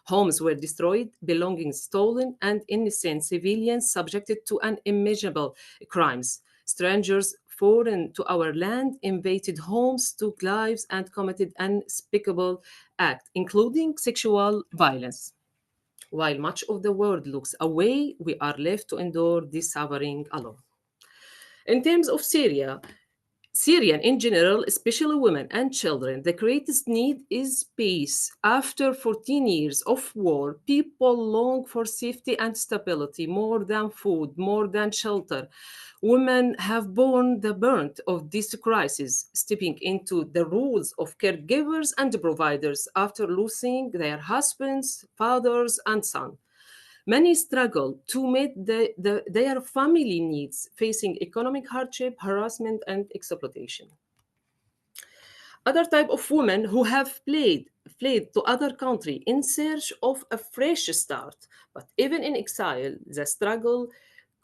Homes were destroyed, belongings stolen, and innocent civilians subjected to unimaginable crimes. Strangers foreign to our land invaded homes, took lives, and committed unspeakable acts, including sexual violence. While much of the world looks away, we are left to endure this suffering alone. In terms of Syrian in general, especially women and children, the greatest need is peace. After 14 years of war, people long for safety and stability more than food, more than shelter. Women have borne the brunt of this crisis, stepping into the roles of caregivers and providers after losing their husbands, fathers, and sons. Many struggle to meet their family needs, facing economic hardship, harassment, and exploitation. Other type of women who have fled to other country in search of a fresh start, but even in exile, the struggle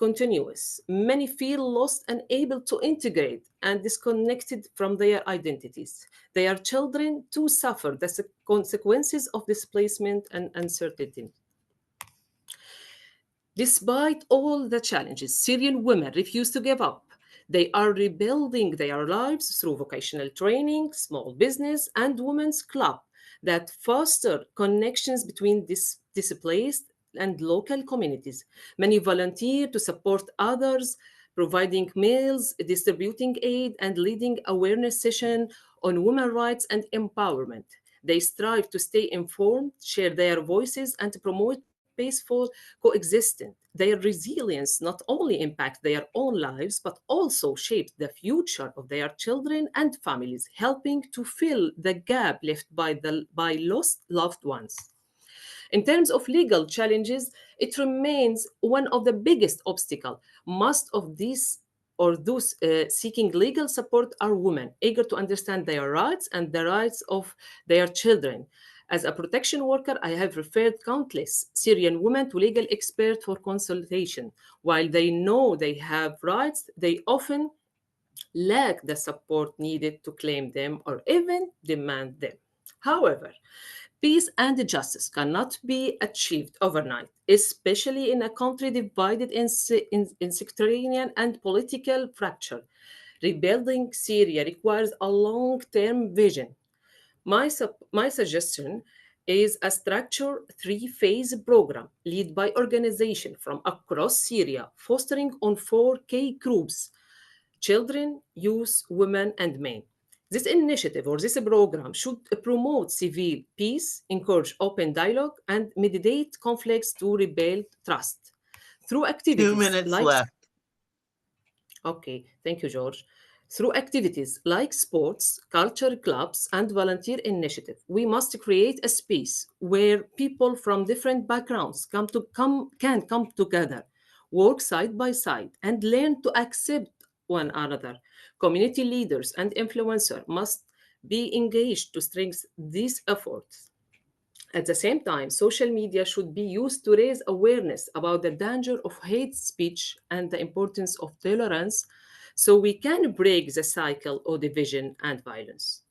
continuous. Many feel lost, unable to integrate, and disconnected from their identities. Their children too suffer the consequences of displacement and uncertainty. Despite all the challenges, Syrian women refuse to give up. They are rebuilding their lives through vocational training, small business, and women's club that foster connections between displaced and local communities. Many volunteer to support others, providing meals, distributing aid, and leading awareness sessions on women's rights and empowerment. They strive to stay informed, share their voices, and to promote peaceful coexistence. Their resilience not only impacts their own lives, but also shapes the future of their children and families, helping to fill the gap left by lost loved ones. In terms of legal challenges, it remains one of the biggest obstacles. Most of these or those seeking legal support are women, eager to understand their rights and the rights of their children. As a protection worker, I have referred countless Syrian women to legal experts for consultation. While they know they have rights, they often lack the support needed to claim them or even demand them. However, peace and justice cannot be achieved overnight, especially in a country divided in sectarian and political fracture. Rebuilding Syria requires a long-term vision. My suggestion is a structured three-phase program led by organizations from across Syria, focusing on four key groups: children, youth, women, and men. This initiative or this program should promote civil peace, encourage open dialogue, and mediate conflicts to rebuild trust. Through 2 activities minutes like left. Okay, thank you, George. Through activities like sports, culture clubs, and volunteer initiative, we must create a space where people from different backgrounds can come together, work side by side, and learn to accept one another. Community leaders and influencers must be engaged to strengthen these efforts. At the same time, social media should be used to raise awareness about the danger of hate speech and the importance of tolerance so we can break the cycle of division and violence.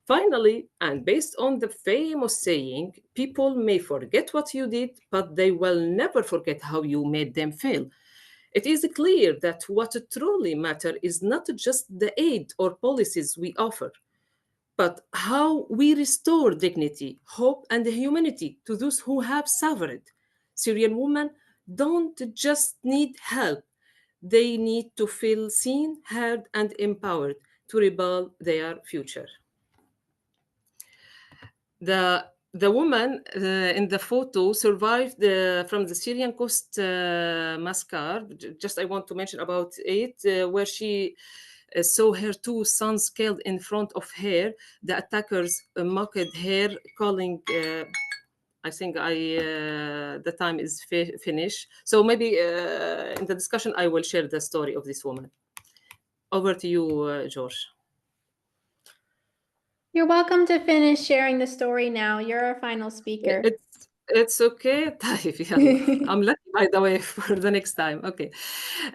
Finally, and based on the famous saying, people may forget what you did, but they will never forget how you made them feel. It is clear that what truly matters is not just the aid or policies we offer, but how we restore dignity, hope, and humanity to those who have suffered. Syrian women don't just need help, they need to feel seen, heard, and empowered to rebuild their future. The woman in the photo survived from the Syrian coast massacre. Just I want to mention about it, where she saw her two sons killed in front of her. The attackers mocked her, calling. I think the time is finished. So maybe in the discussion I will share the story of this woman. Over to you, George. You're welcome to finish sharing the story now. You're our final speaker. It's okay. طيب يلا. I'm lucky by the way for the next time. Okay.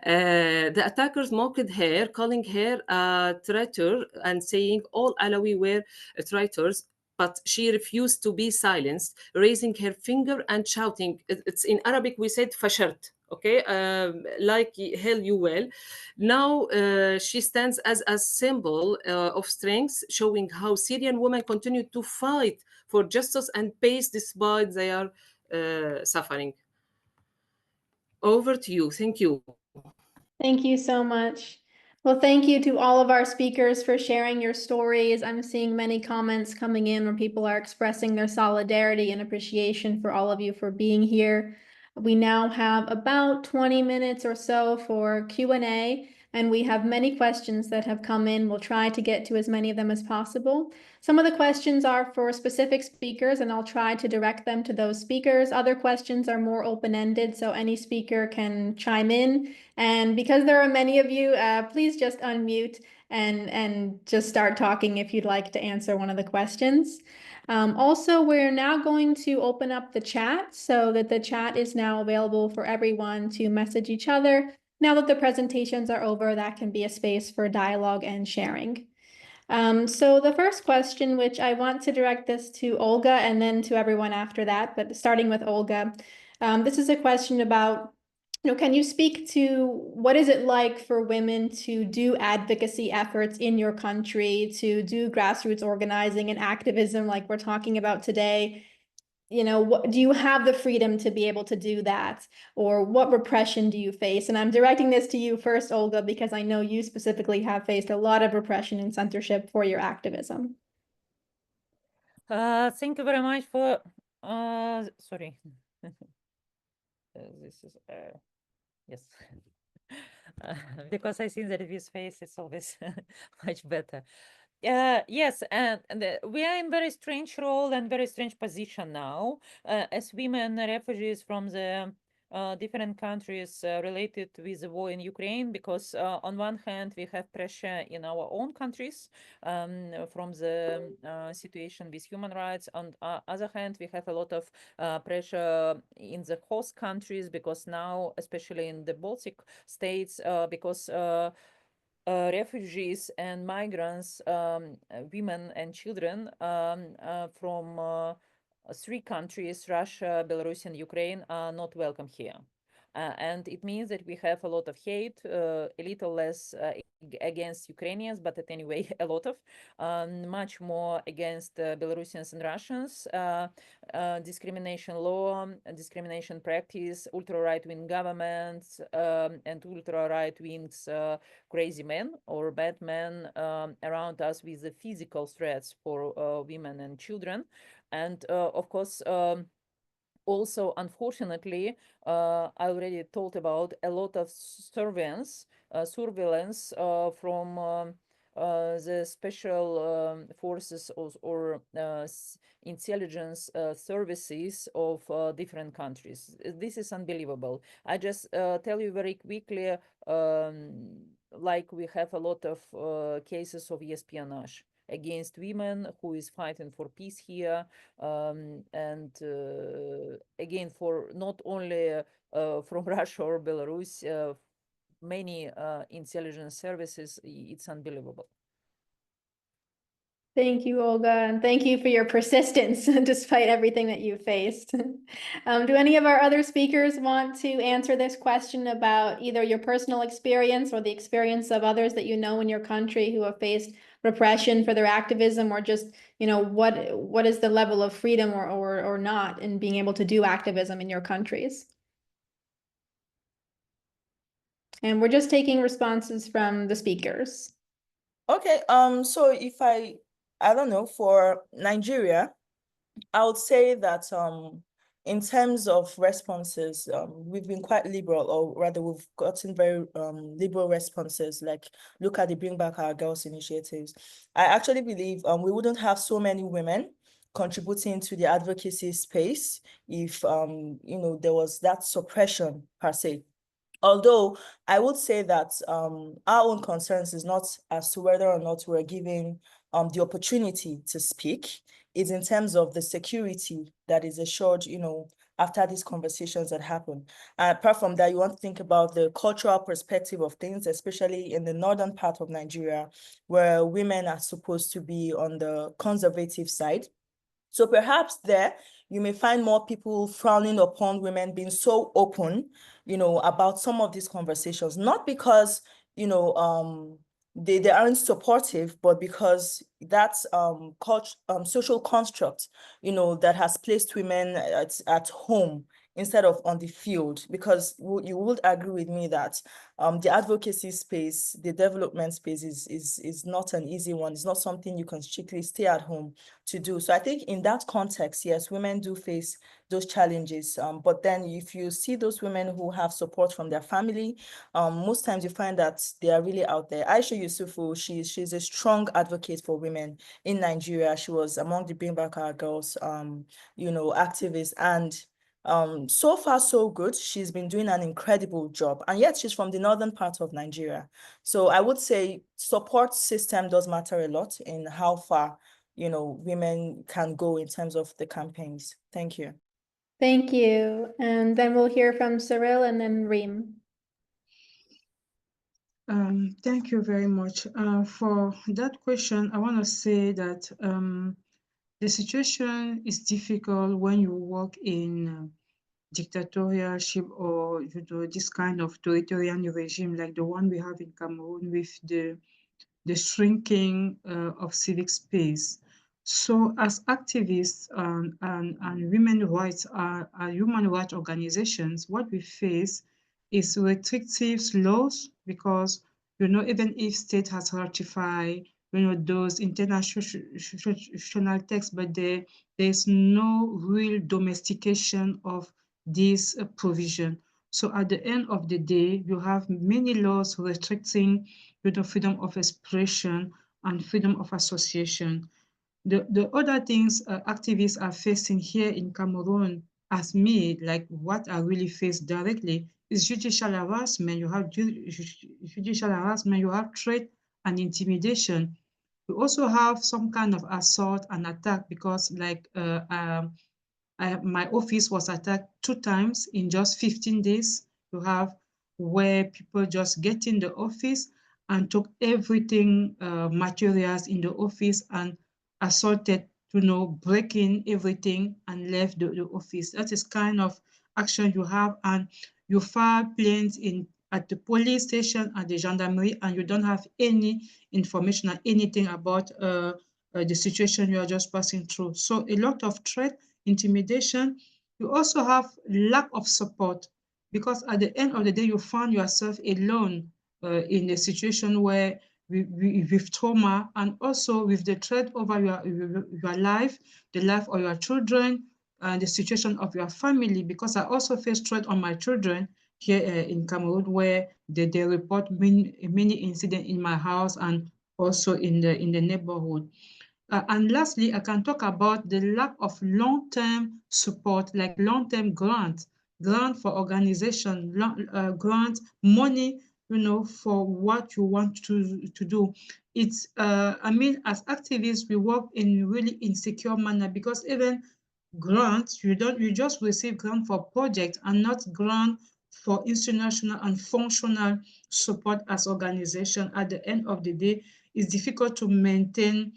The attackers mocked her, calling her a traitor and saying all Alawi were traitors, but she refused to be silenced, raising her finger and shouting. It's in Arabic we said fashert. Okay, like hell you will. Now she stands as a symbol of strength, showing how Syrian women continue to fight for justice and peace despite their suffering. Over to you. Thank you. Thank you so much. Well, thank you to all of our speakers for sharing your stories. I'm seeing many comments coming in where people are expressing their solidarity and appreciation for all of you for being here. We now have about 20 minutes or so for Q&A, and we have many questions that have come in. We'll try to get to as many of them as possible. Some of the questions are for specific speakers, and I'll try to direct them to those speakers. Other questions are more open-ended, so any speaker can chime in. And because there are many of you, please just unmute and just start talking if you'd like to answer one of the questions. Also, we're now going to open up the chat so that the chat is now available for everyone to message each other. Now that the presentations are over, that can be a space for dialogue and sharing. So the first question, which I want to direct this to Olga and then to everyone after that, but starting with Olga, this is a question about, can you speak to what is it like for women to do advocacy efforts in your country, to do grassroots organizing and activism like we're talking about today? Do you have the freedom to be able to do that? Or what repression do you face? And I'm directing this to you first, Olga, because I know you specifically have faced a lot of repression and censorship for your activism. Thank you very much for, sorry. This is, yes. Because I see that with face, it's always much better. Yes, and we are in very strange role and very strange position now as women refugees from the different countries related with the war in Ukraine, because on one hand we have pressure in our own countries from the situation with human rights. On other hand, we have a lot of pressure in the host countries, because now, especially in the Baltic states, because refugees and migrants, women and children from 3 countries, Russia, Belarus, and Ukraine, are not welcome here. And it means that we have a lot of hate, a little less against Ukrainians, but anyway, a lot of, much more against Belarusians and Russians, discrimination law, discrimination practice, ultra-right-wing governments, and ultra-right-wings crazy men or bad men around us with the physical threats for women and children. And of course, also, unfortunately, I already talked about a lot of surveillance from the special forces or intelligence services of different countries. This is unbelievable. I just tell you very quickly, like we have a lot of cases of espionage against women who is fighting for peace here, and again, for not only from Russia or Belarus, many intelligence services. It's unbelievable. Thank you, Olga, and thank you for your persistence despite everything that you faced. Do any of our other speakers want to answer this question about either your personal experience or the experience of others that you know in your country who have faced repression for their activism, or just, what is the level of freedom or not in being able to do activism in your countries? And we're just taking responses from the speakers. Okay, so if I don't know, for Nigeria, I would say that in terms of responses, we've been quite liberal, or rather we've gotten very liberal responses, like look at the Bring Back Our Girls initiatives. I actually believe we wouldn't have so many women contributing to the advocacy space if there was that suppression per se. Although I would say that our own concerns is not as to whether or not we're giving the opportunity to speak. It's in terms of the security that is assured, after these conversations that happen. And apart from that, you want to think about the cultural perspective of things, especially in the northern part of Nigeria, where women are supposed to be on the conservative side. So perhaps there you may find more people frowning upon women being so open, about some of these conversations, not because, they aren't supportive, but because that's social construct, that has placed women at home instead of on the field. Because you would agree with me that the advocacy space, the development space is not an easy one. It's not something you can strictly stay at home to do. So I think in that context, yes, women do face those challenges. But then if you see those women who have support from their family, most times you find that they are really out there. Aisha Yusufu, she's a strong advocate for women in Nigeria. She was among the Bring Back Our Girls, activists, and so far so good. She's been doing an incredible job, and yet she's from the northern part of Nigeria. So I would say support system does matter a lot in how far women can go in terms of the campaigns. Thank you. Thank you. And then we'll hear from Cyril and then Reem. Thank you very much. For that question, I want to say that the situation is difficult when you work in dictatorship or this kind of authoritarian regime like the one we have in Cameroon with the shrinking of civic space. So as activists and women rights human rights organizations, what we face is restrictive laws because, even if state has ratified, those international texts, but there's no real domestication of this provision. So at the end of the day, you have many laws restricting freedom of expression and freedom of association. The other things activists are facing here in Cameroon, as me, like what I really face directly, is judicial harassment. You have judicial harassment, you have threat and intimidation. You also have some kind of assault and attack because my office was attacked 2 times in just 15 days. You have where people just get in the office and took everything, materials in the office and assaulted, breaking everything and left the office. That is kind of action you have, and you file plaints at the police station, at the gendarmerie, and you don't have any information or anything about the situation you are just passing through. So a lot of threat, intimidation. You also have lack of support because at the end of the day, you find yourself alone in a situation where with trauma and also with the threat over your life, the life of your children, and the situation of your family, because I also face threat on my children here in Cameroon where they report many incidents in my house and also in the neighborhood. And lastly, I can talk about the lack of long-term support, like long-term grant for organization, grant money, for what you want to do. It's, as activists, we work in really insecure manner because even grants, you just receive grant for project and not grant for institutional and functional support as organization. At the end of the day, it's difficult to maintain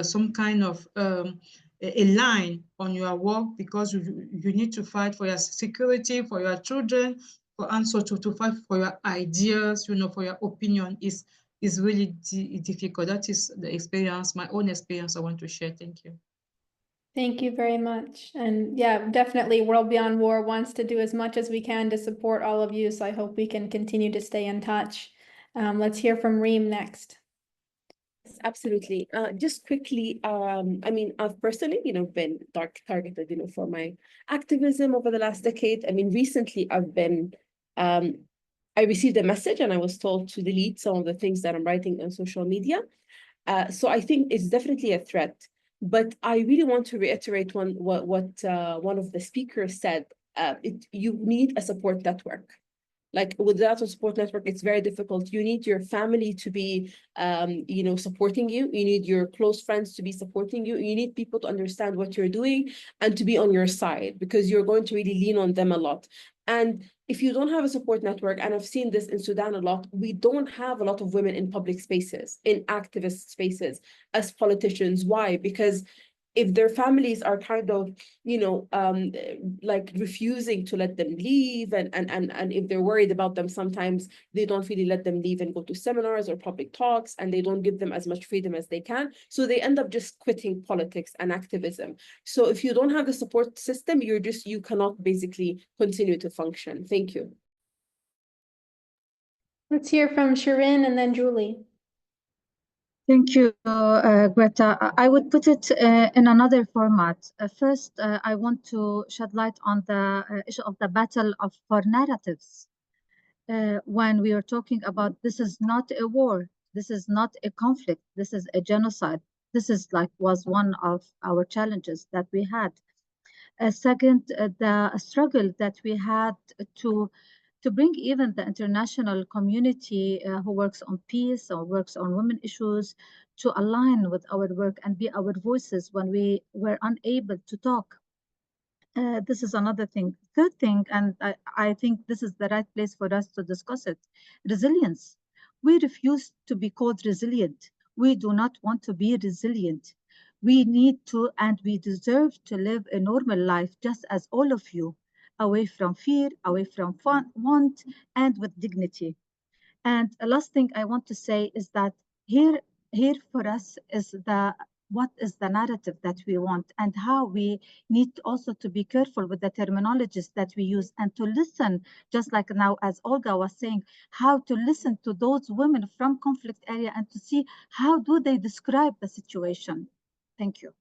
some kind of a line on your work because you need to fight for your security, for your children, and so to fight for your ideas, for your opinion is really difficult. That is the experience, my own experience I want to share. Thank you. Thank you very much. And yeah, definitely World Beyond War wants to do as much as we can to support all of you. So I hope we can continue to stay in touch. Let's hear from Reem next. Absolutely. Just quickly, I've personally, been targeted, for my activism over the last decade. Recently I've been, I received a message and I was told to delete some of the things that I'm writing on social media. So I think it's definitely a threat. But I really want to reiterate what one of the speakers said. You need a support network. Like without a support network, it's very difficult. You need your family to be, supporting you. You need your close friends to be supporting you. You need people to understand what you're doing and to be on your side because you're going to really lean on them a lot. And if you don't have a support network, and I've seen this in Sudan a lot, we don't have a lot of women in public spaces, in activist spaces, as politicians. Why? Because if their families are kind of, like refusing to let them leave, and if they're worried about them, sometimes they don't really let them leave and go to seminars or public talks, and they don't give them as much freedom as they can. So they end up just quitting politics and activism. So if you don't have the support system, you cannot basically continue to function. Thank you. Let's hear from Shirin and then Julie. Thank you, Greta. I would put it in another format. First, I want to shed light on the issue of the battle for narratives. When we are talking about this is not a war, this is not a conflict, this is a genocide. This was one of our challenges that we had. Second, the struggle that we had to bring even the international community who works on peace or works on women issues to align with our work and be our voices when we were unable to talk. This is another thing. Third thing, and I think this is the right place for us to discuss it, resilience. We refuse to be called resilient. We do not want to be resilient. We need to and we deserve to live a normal life just as all of you, away from fear, away from want, and with dignity. And the last thing I want to say is that here for us is what is the narrative that we want and how we need also to be careful with the terminologies that we use and to listen, just like now, as Olga was saying, how to listen to those women from conflict area and to see how do they describe the situation. Thank you.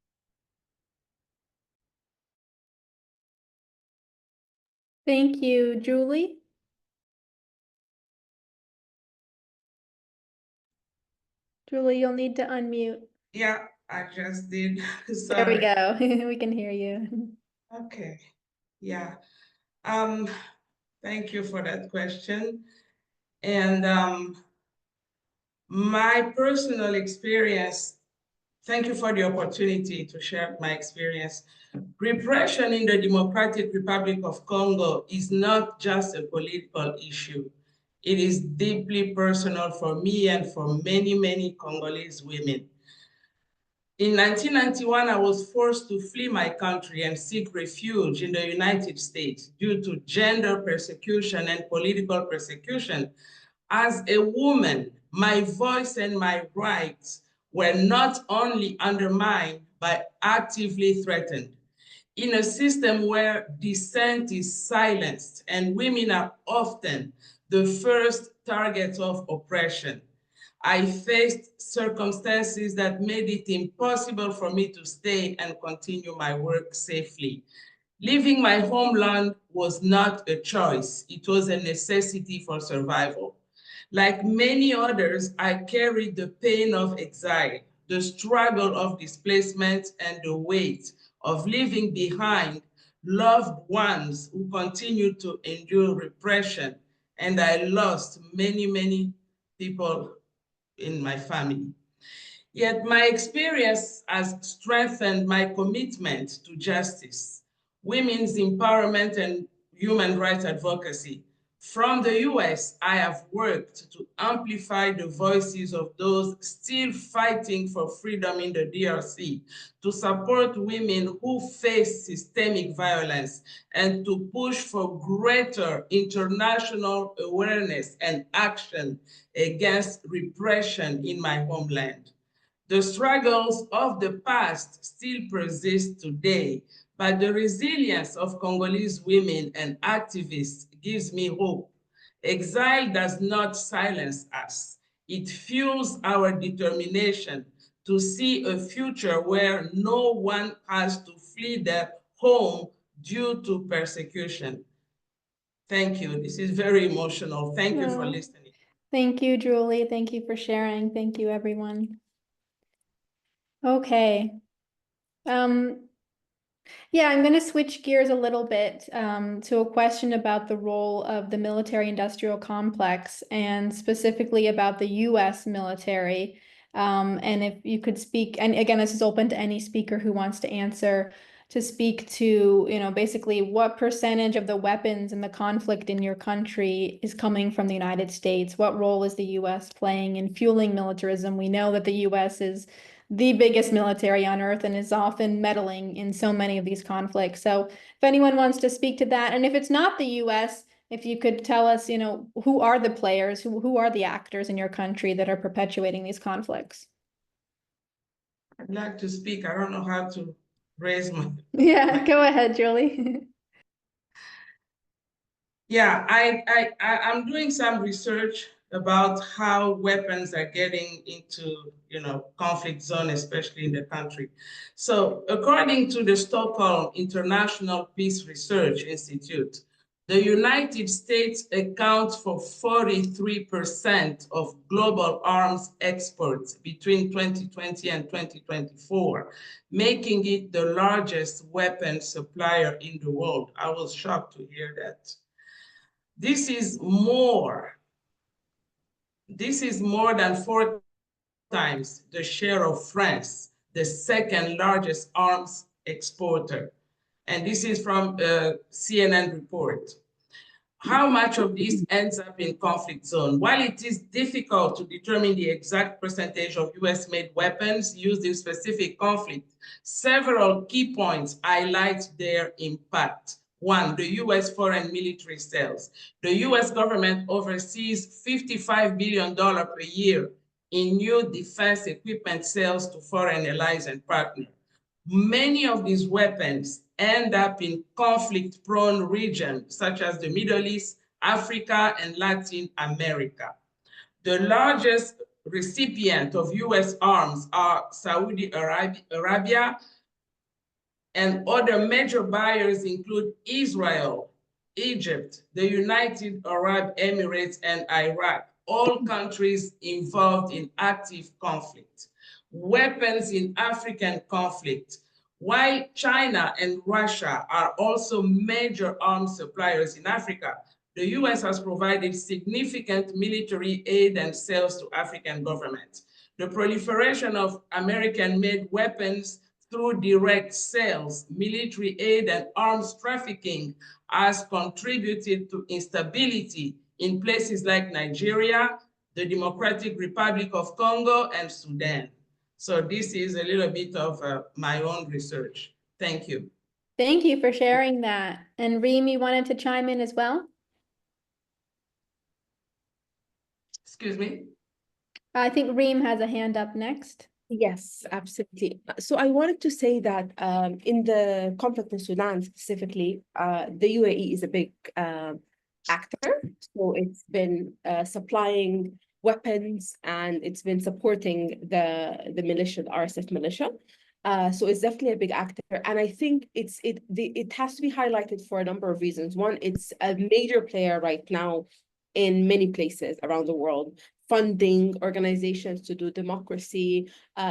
Thank you, Julie. Julie, you'll need to unmute. Yeah, I just did. There we Sorry. go. We can hear you. Okay. Yeah. Thank you for that question. And my personal experience, thank you for the opportunity to share my experience. Repression in the Democratic Republic of Congo is not just a political issue. It is deeply personal for me and for many, many Congolese women. In 1991, I was forced to flee my country and seek refuge in the United States due to gender persecution and political persecution. As a woman, my voice and my rights were not only undermined, but actively threatened. In a system where dissent is silenced and women are often the first target of oppression, I faced circumstances that made it impossible for me to stay and continue my work safely. Leaving my homeland was not a choice. It was a necessity for survival. Like many others, I carried the pain of exile, the struggle of displacement, and the weight of leaving behind loved ones who continued to endure repression. And I lost many, many people in my family. Yet my experience has strengthened my commitment to justice, women's empowerment, and human rights advocacy. From the US, I have worked to amplify the voices of those still fighting for freedom in the DRC, to support women who face systemic violence, and to push for greater international awareness and action against repression in my homeland. The struggles of the past still persist today, but the resilience of Congolese women and activists gives me hope. Exile does not silence us. It fuels our determination to see a future where no one has to flee their home due to persecution. Thank you. This is very emotional. Thank you for listening. Thank you, Julie. Thank you for sharing. Thank you, everyone. Okay. Yeah, I'm going to switch gears a little bit to a question about the role of the military-industrial complex and specifically about the U.S. military. And if you could speak, and again, this is open to any speaker who wants to answer, to speak to, basically what percentage of the weapons in the conflict in your country is coming from the United States? What role is the U.S. playing in fueling militarism? We know that the U.S. is the biggest military on earth and is often meddling in so many of these conflicts. So if anyone wants to speak to that, and if it's not the US, if you could tell us, who are the players, who are the actors in your country that are perpetuating these conflicts? I'd like to speak. I don't know how to raise my... Yeah, go ahead, Julie. Yeah, I'm doing some research about how weapons are getting into, conflict zone, especially in the country. So according to the Stockholm International Peace Research Institute, the United States accounts for 43% of global arms exports between 2020 and 2024, making it the largest weapon supplier in the world. I was shocked to hear that. This is more than 4 times the share of France, the second largest arms exporter. And this is from a CNN report. How much of this ends up in conflict zone? While it is difficult to determine the exact percentage of US-made weapons used in specific conflict, several key points highlight their impact. One, the US foreign military sales. The US government oversees $55 billion per year in new defense equipment sales to foreign allies and partners. Many of these weapons end up in conflict-prone regions, such as the Middle East, Africa, and Latin America. The largest recipient of US arms are Saudi Arabia, and other major buyers include Israel, Egypt, the United Arab Emirates, and Iraq, all countries involved in active conflict. Weapons in African conflict. While China and Russia are also major arms suppliers in Africa, the US has provided significant military aid and sales to African governments. The proliferation of American-made weapons through direct sales, military aid, and arms trafficking has contributed to instability in places like Nigeria, the Democratic Republic of Congo, and Sudan. So this is a little bit of my own research. Thank you. Thank you for sharing that. And Reem, you wanted to chime in as well? Excuse me? I think Reem has a hand up next. Yes, absolutely. So I wanted to say that in the conflict in Sudan specifically, the UAE is a big actor. So it's been supplying weapons and it's been supporting the militia, the RSF militia. So it's definitely a big actor. And I think it has to be highlighted for a number of reasons. One, it's a major player right now in many places around the world, funding organizations to do democracy,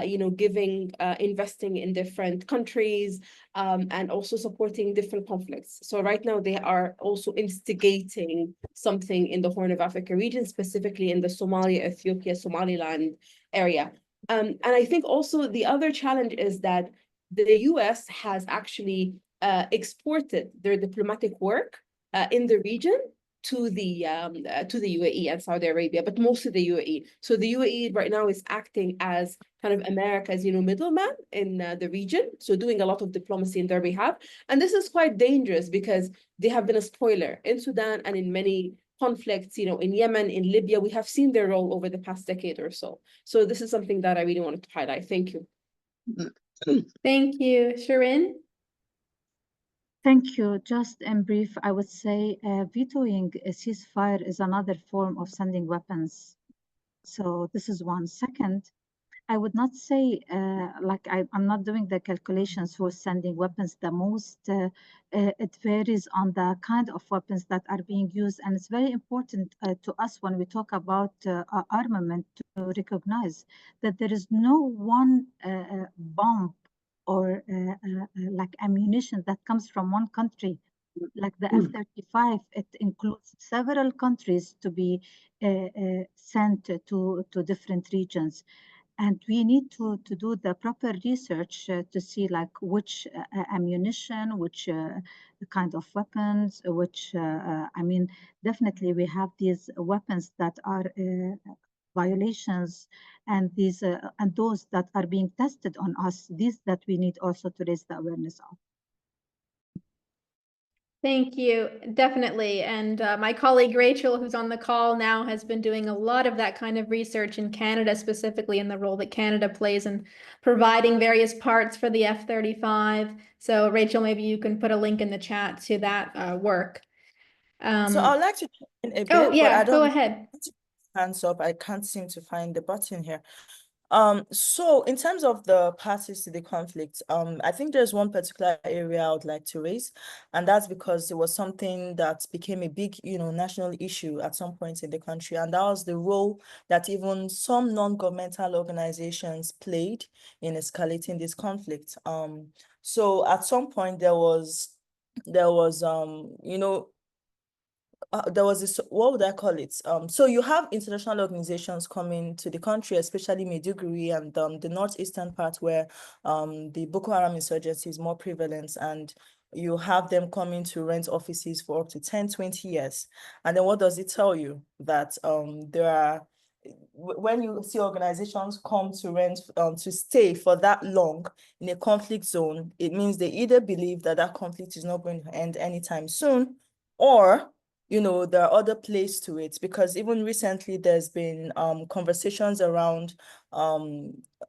investing in different countries, and also supporting different conflicts. So right now they are also instigating something in the Horn of Africa region, specifically in the Somalia, Ethiopia, Somaliland area. And I think also the other challenge is that the US has actually exported their diplomatic work in the region to the UAE and Saudi Arabia, but mostly the UAE. So the UAE right now is acting as kind of America's, middleman in the region. So doing a lot of diplomacy in their behalf. And this is quite dangerous because they have been a spoiler in Sudan and in many conflicts, in Yemen, in Libya. We have seen their role over the past decade or so. So this is something that I really wanted to highlight. Thank you. Thank you. Shirin? Thank you. Just in brief, I would say vetoing a ceasefire is another form of sending weapons. So this is one. Second, I would not say, I'm not doing the calculations who is sending weapons the most. It varies on the kind of weapons that are being used. And it's very important to us when we talk about armament to recognize that there is no one bomb or like ammunition that comes from one country. Like the F-35, it includes several countries to be sent to different regions. And we need to do the proper research to see like which ammunition, which kind of weapons, definitely we have these weapons that are violations and those that are being tested on us, these that we need also to raise the awareness of. Thank you, definitely. And my colleague Rachel, who's on the call now, has been doing a lot of that kind of research in Canada, specifically in the role that Canada plays in providing various parts for the F-35. So Rachel, maybe you can put a link in the chat to that work. So I'd like to chime in a bit, oh, yeah, but I don't go ahead. hands up. I can't seem to find the button here. So in terms of the parties to the conflict, I think there's one particular area I would like to raise, and that's because it was something that became a big, national issue at some point in the country, and that was the role that even some non-governmental organizations played in escalating this conflict. So at some point there was there was this, what would I call it? So you have international organizations coming to the country, especially Maiduguri and the northeastern part where the Boko Haram insurgency is more prevalent, and you have them coming to rent offices for up to 10, 20 years. And then what does it tell you? That there are, when you see organizations come to rent, to stay for that long in a conflict zone, it means they either believe that that conflict is not going to end anytime soon, or there are other plays to it, because even recently there's been conversations around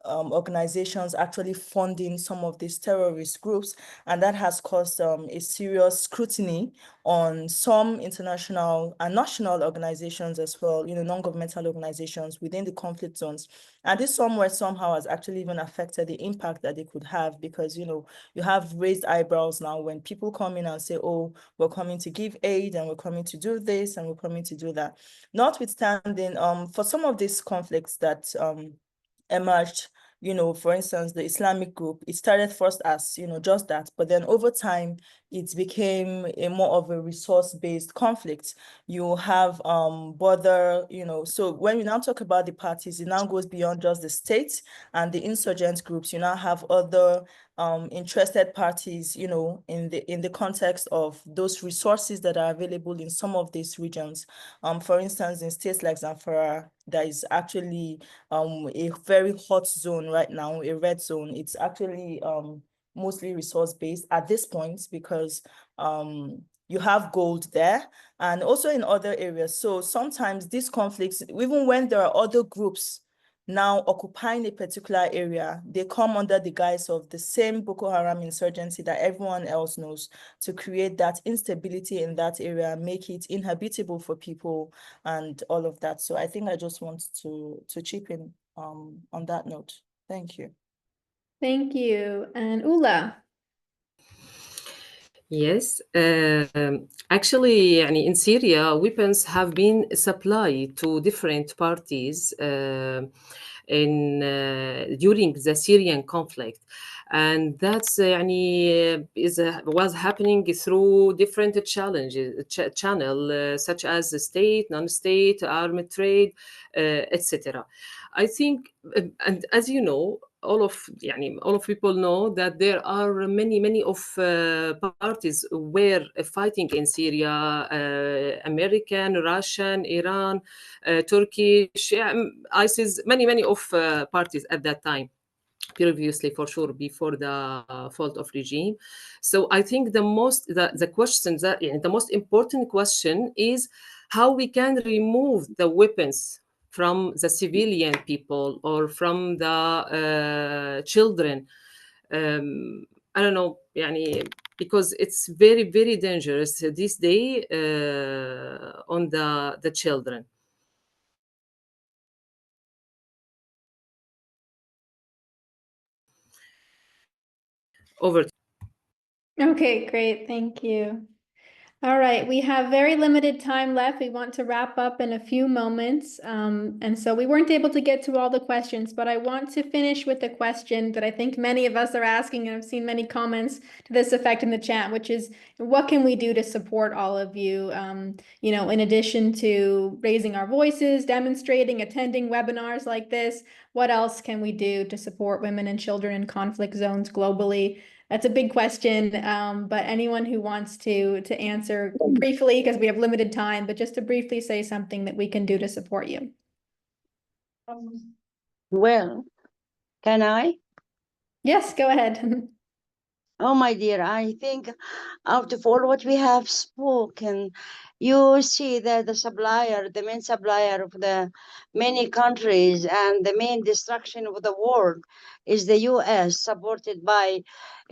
organizations actually funding some of these terrorist groups, and that has caused a serious scrutiny on some international and national organizations as well, non-governmental organizations within the conflict zones. And this somewhere somehow has actually even affected the impact that they could have, because you have raised eyebrows now when people come in and say, oh, we're coming to give aid and we're coming to do this and we're coming to do that. Notwithstanding, for some of these conflicts that emerged, for instance, the Islamic group, it started first as, just that, but then over time, it became a more of a resource-based conflict. You have border, so when we now talk about the parties, it now goes beyond just the state and the insurgent groups. You now have other interested parties, in the context of those resources that are available in some of these regions. For instance, in states like Zamfara, there is actually a very hot zone right now, a red zone. It's actually mostly resource-based at this point, because you have gold there and also in other areas. So sometimes these conflicts, even when there are other groups now occupying a particular area, they come under the guise of the same Boko Haram insurgency that everyone else knows, to create that instability in that area, make it inhabitable for people and all of that. So I think I just want to chip in on that note. Thank you. Thank you. And Ula. Yes, actually, in Syria, weapons have been supplied to different parties during the Syrian conflict, and that's was happening through different channels, such as the state, non-state, armed trade, etc. I think, and as you know, all of people know that there are many of parties were fighting in Syria, American, Russian, Iran, Turkish, ISIS, many of parties at that time, previously, for sure, before the fall of regime. So I think the most important question is how we can remove the weapons from the civilian people or from the children. I don't know, because it's very, very dangerous this day on the children. Over. Okay, great. Thank you. All right, we have very limited time left. We want to wrap up in a few moments. And so we weren't able to get to all the questions, but I want to finish with a question that I think many of us are asking, and I've seen many comments to this effect in the chat, which is, what can we do to support all of you? In addition to raising our voices, demonstrating, attending webinars like this, what else can we do to support women and children in conflict zones globally? That's a big question, but anyone who wants to answer briefly, because we have limited time, but just to briefly say something that we can do to support you. Well, can I? Yes, go ahead. Oh, my dear, I think out of all what we have spoken, you see that the main supplier of the many countries and the main destruction of the world is the US, supported by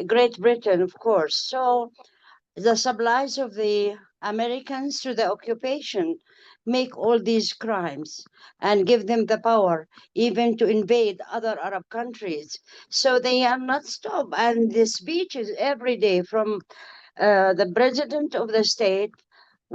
Great Britain, of course. So the supplies of the Americans through the occupation make all these crimes and give them the power even to invade other Arab countries. So they are not stopped. And the speeches every day from the president of the state,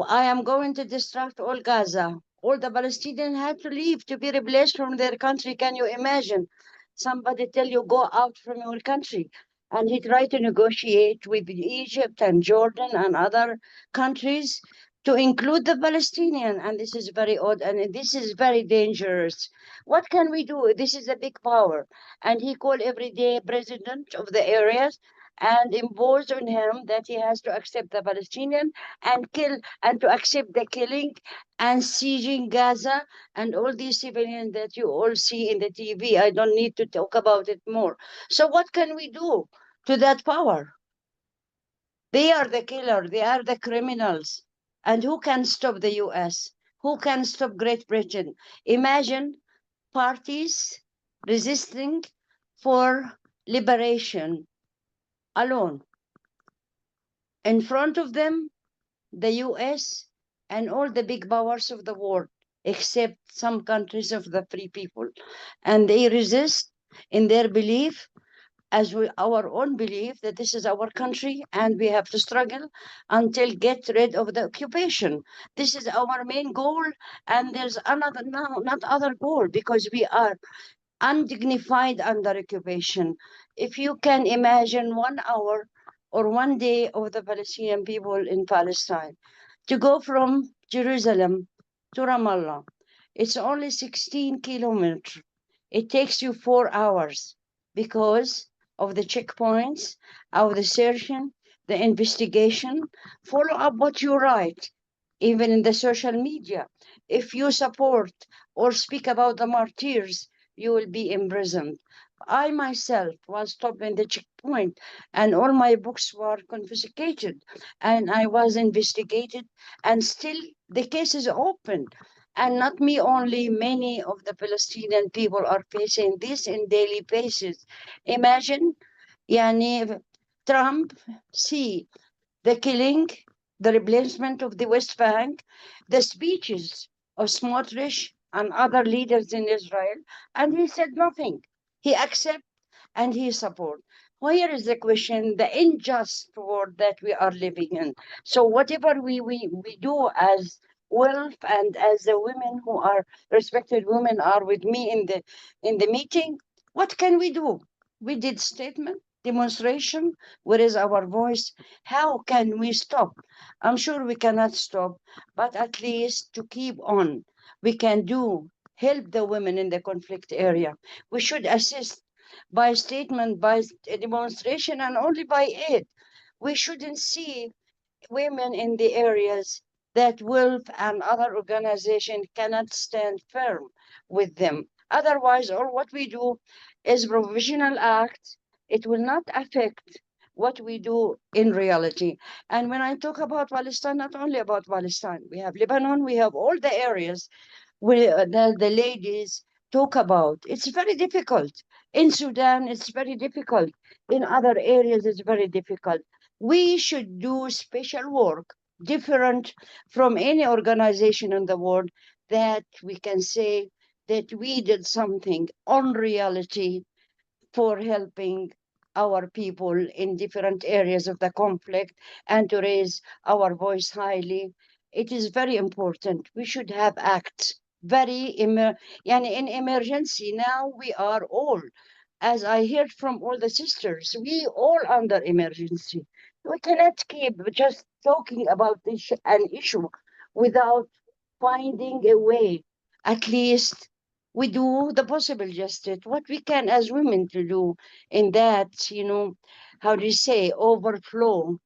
I am going to destruct all Gaza. All the Palestinians had to leave to be replaced from their country. Can you imagine? Somebody tell you, go out from your country. And he tried to negotiate with Egypt and Jordan and other countries to include the Palestinian, and this is very odd, and this is very dangerous. What can we do? This is a big power, and he called every day president of the areas and imposed on him that he has to accept the Palestinian and kill, and to accept the killing and sieging Gaza and all these civilians that you all see in the TV. I don't need to talk about it more. So what can we do to that power? They are the killer, they are the criminals. And who can stop the US? Who can stop Great Britain? Imagine parties resisting for liberation alone. In front of them, the US and all the big powers of the world, except some countries of the free people. And they resist in their belief as our own belief that this is our country and we have to struggle until get rid of the occupation. This is our main goal, and there's another, no, not other goal, because we are undignified under occupation. If you can imagine 1 hour or 1 day of the Palestinian people in Palestine, to go from Jerusalem to Ramallah, it's only 16 kilometers. It takes you 4 hours because of the checkpoints, of the searching, the investigation. Follow up what you write, even in the social media. If you support or speak about the martyrs, you will be imprisoned. I myself was stopped in the checkpoint and all my books were confiscated and I was investigated, and still the case is open. And not me only, many of the Palestinian people are facing this in daily basis. Imagine, yani, Trump see the killing, the replacement of the West Bank, the speeches of Smotrich and other leaders in Israel, and he said nothing. He accept and he support. Here is the question, the unjust world that we are living in. So whatever we do as Wolf and as the women who are respected women are with me in the meeting, what can we do? We did statement, demonstration. Where is our voice? How can we stop? I'm sure we cannot stop, but at least to keep on, we can do help the women in the conflict area. We should assist by statement, by demonstration, and only by aid. We shouldn't see women in the areas that Wolf and other organizations cannot stand firm with them. Otherwise, all what we do is provisional act. It will not affect what we do in reality. And when I talk about Palestine, not only about Palestine, we have Lebanon, we have all the areas where the ladies talk about. It's very difficult. In Sudan, it's very difficult. In other areas, it's very difficult. We should do special work, different from any organization in the world, that we can say that we did something on reality for helping our people in different areas of the conflict and to raise our voice highly. It is very important. We should have acts very yani in emergency. Now we are all, as I heard from all the sisters, we all under emergency. We cannot keep just talking about this an issue without finding a way. At least we do the possible justice, what we can as women to do in that, how do you say, overflow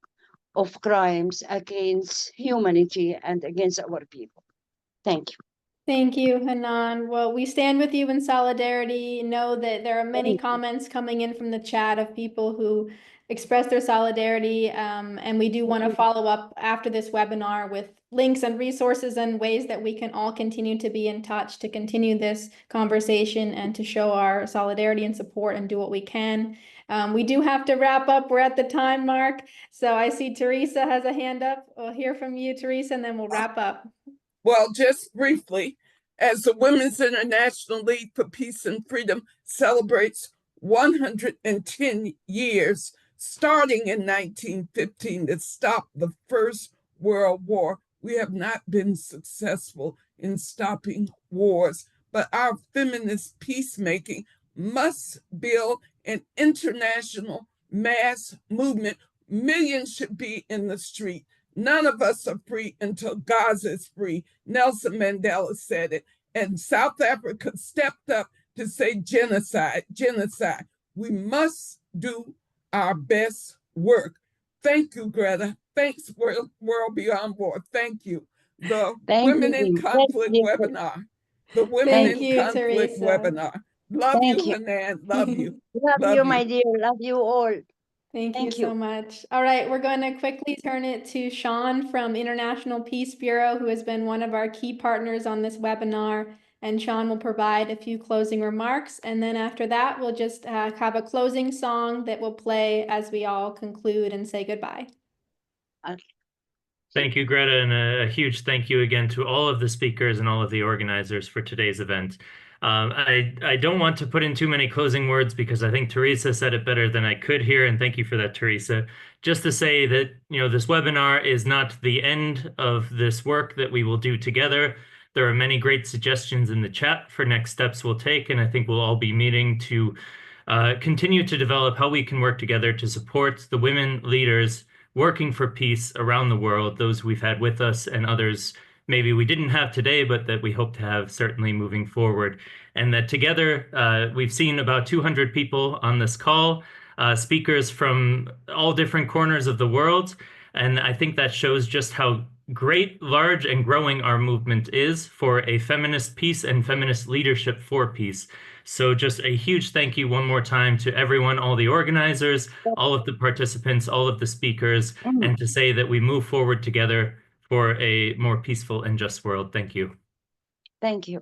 of crimes against humanity and against our people. Thank you. Thank you, Hanan. Well, we stand with you in solidarity. Know that there are many comments coming in from the chat of people who express their solidarity. And we do want to follow up after this webinar with links and resources and ways that we can all continue to be in touch to continue this conversation and to show our solidarity and support and do what we can. We do have to wrap up. We're at the time mark. So I see Teresa has a hand up. We'll hear from you, Teresa, and then we'll wrap up. Well, just briefly, as the Women's International League for Peace and Freedom celebrates 110 years, starting in 1915 to stop the First World War, we have not been successful in stopping wars, but our feminist peacemaking must build an international mass movement. Millions should be in the street. None of us are free until Gaza is free. Nelson Mandela said it. And South Africa stepped up to say genocide, genocide. We must do our best work. Thank you, Greta. Thanks, World Beyond War. Thank you. The Women in Conflict webinar. The Women in Conflict webinar. Love you, Hanan. Love you. Love you, my dear. Love you all. Thank you so much. All right, we're going to quickly turn it to Sean from International Peace Bureau, who has been one of our key partners on this webinar. And Sean will provide a few closing remarks. And then after that, we'll just have a closing song that will play as we all conclude and say goodbye. Thank you, Greta, and a huge thank you again to all of the speakers and all of the organizers for today's event. I don't want to put in too many closing words because I think Teresa said it better than I could here, and thank you for that, Teresa. Just to say that, this webinar is not the end of this work that we will do together. There are many great suggestions in the chat for next steps we'll take, and I think we'll all be meeting to continue to develop how we can work together to support the women leaders working for peace around the world, those we've had with us and others maybe we didn't have today, but that we hope to have certainly moving forward. And that together, we've seen about 200 people on this call, speakers from all different corners of the world. And I think that shows just how great, large, and growing our movement is for a feminist peace and feminist leadership for peace. So just a huge thank you one more time to everyone, all the organizers, all of the participants, all of the speakers, and to say that we move forward together for a more peaceful and just world. Thank you. Thank you.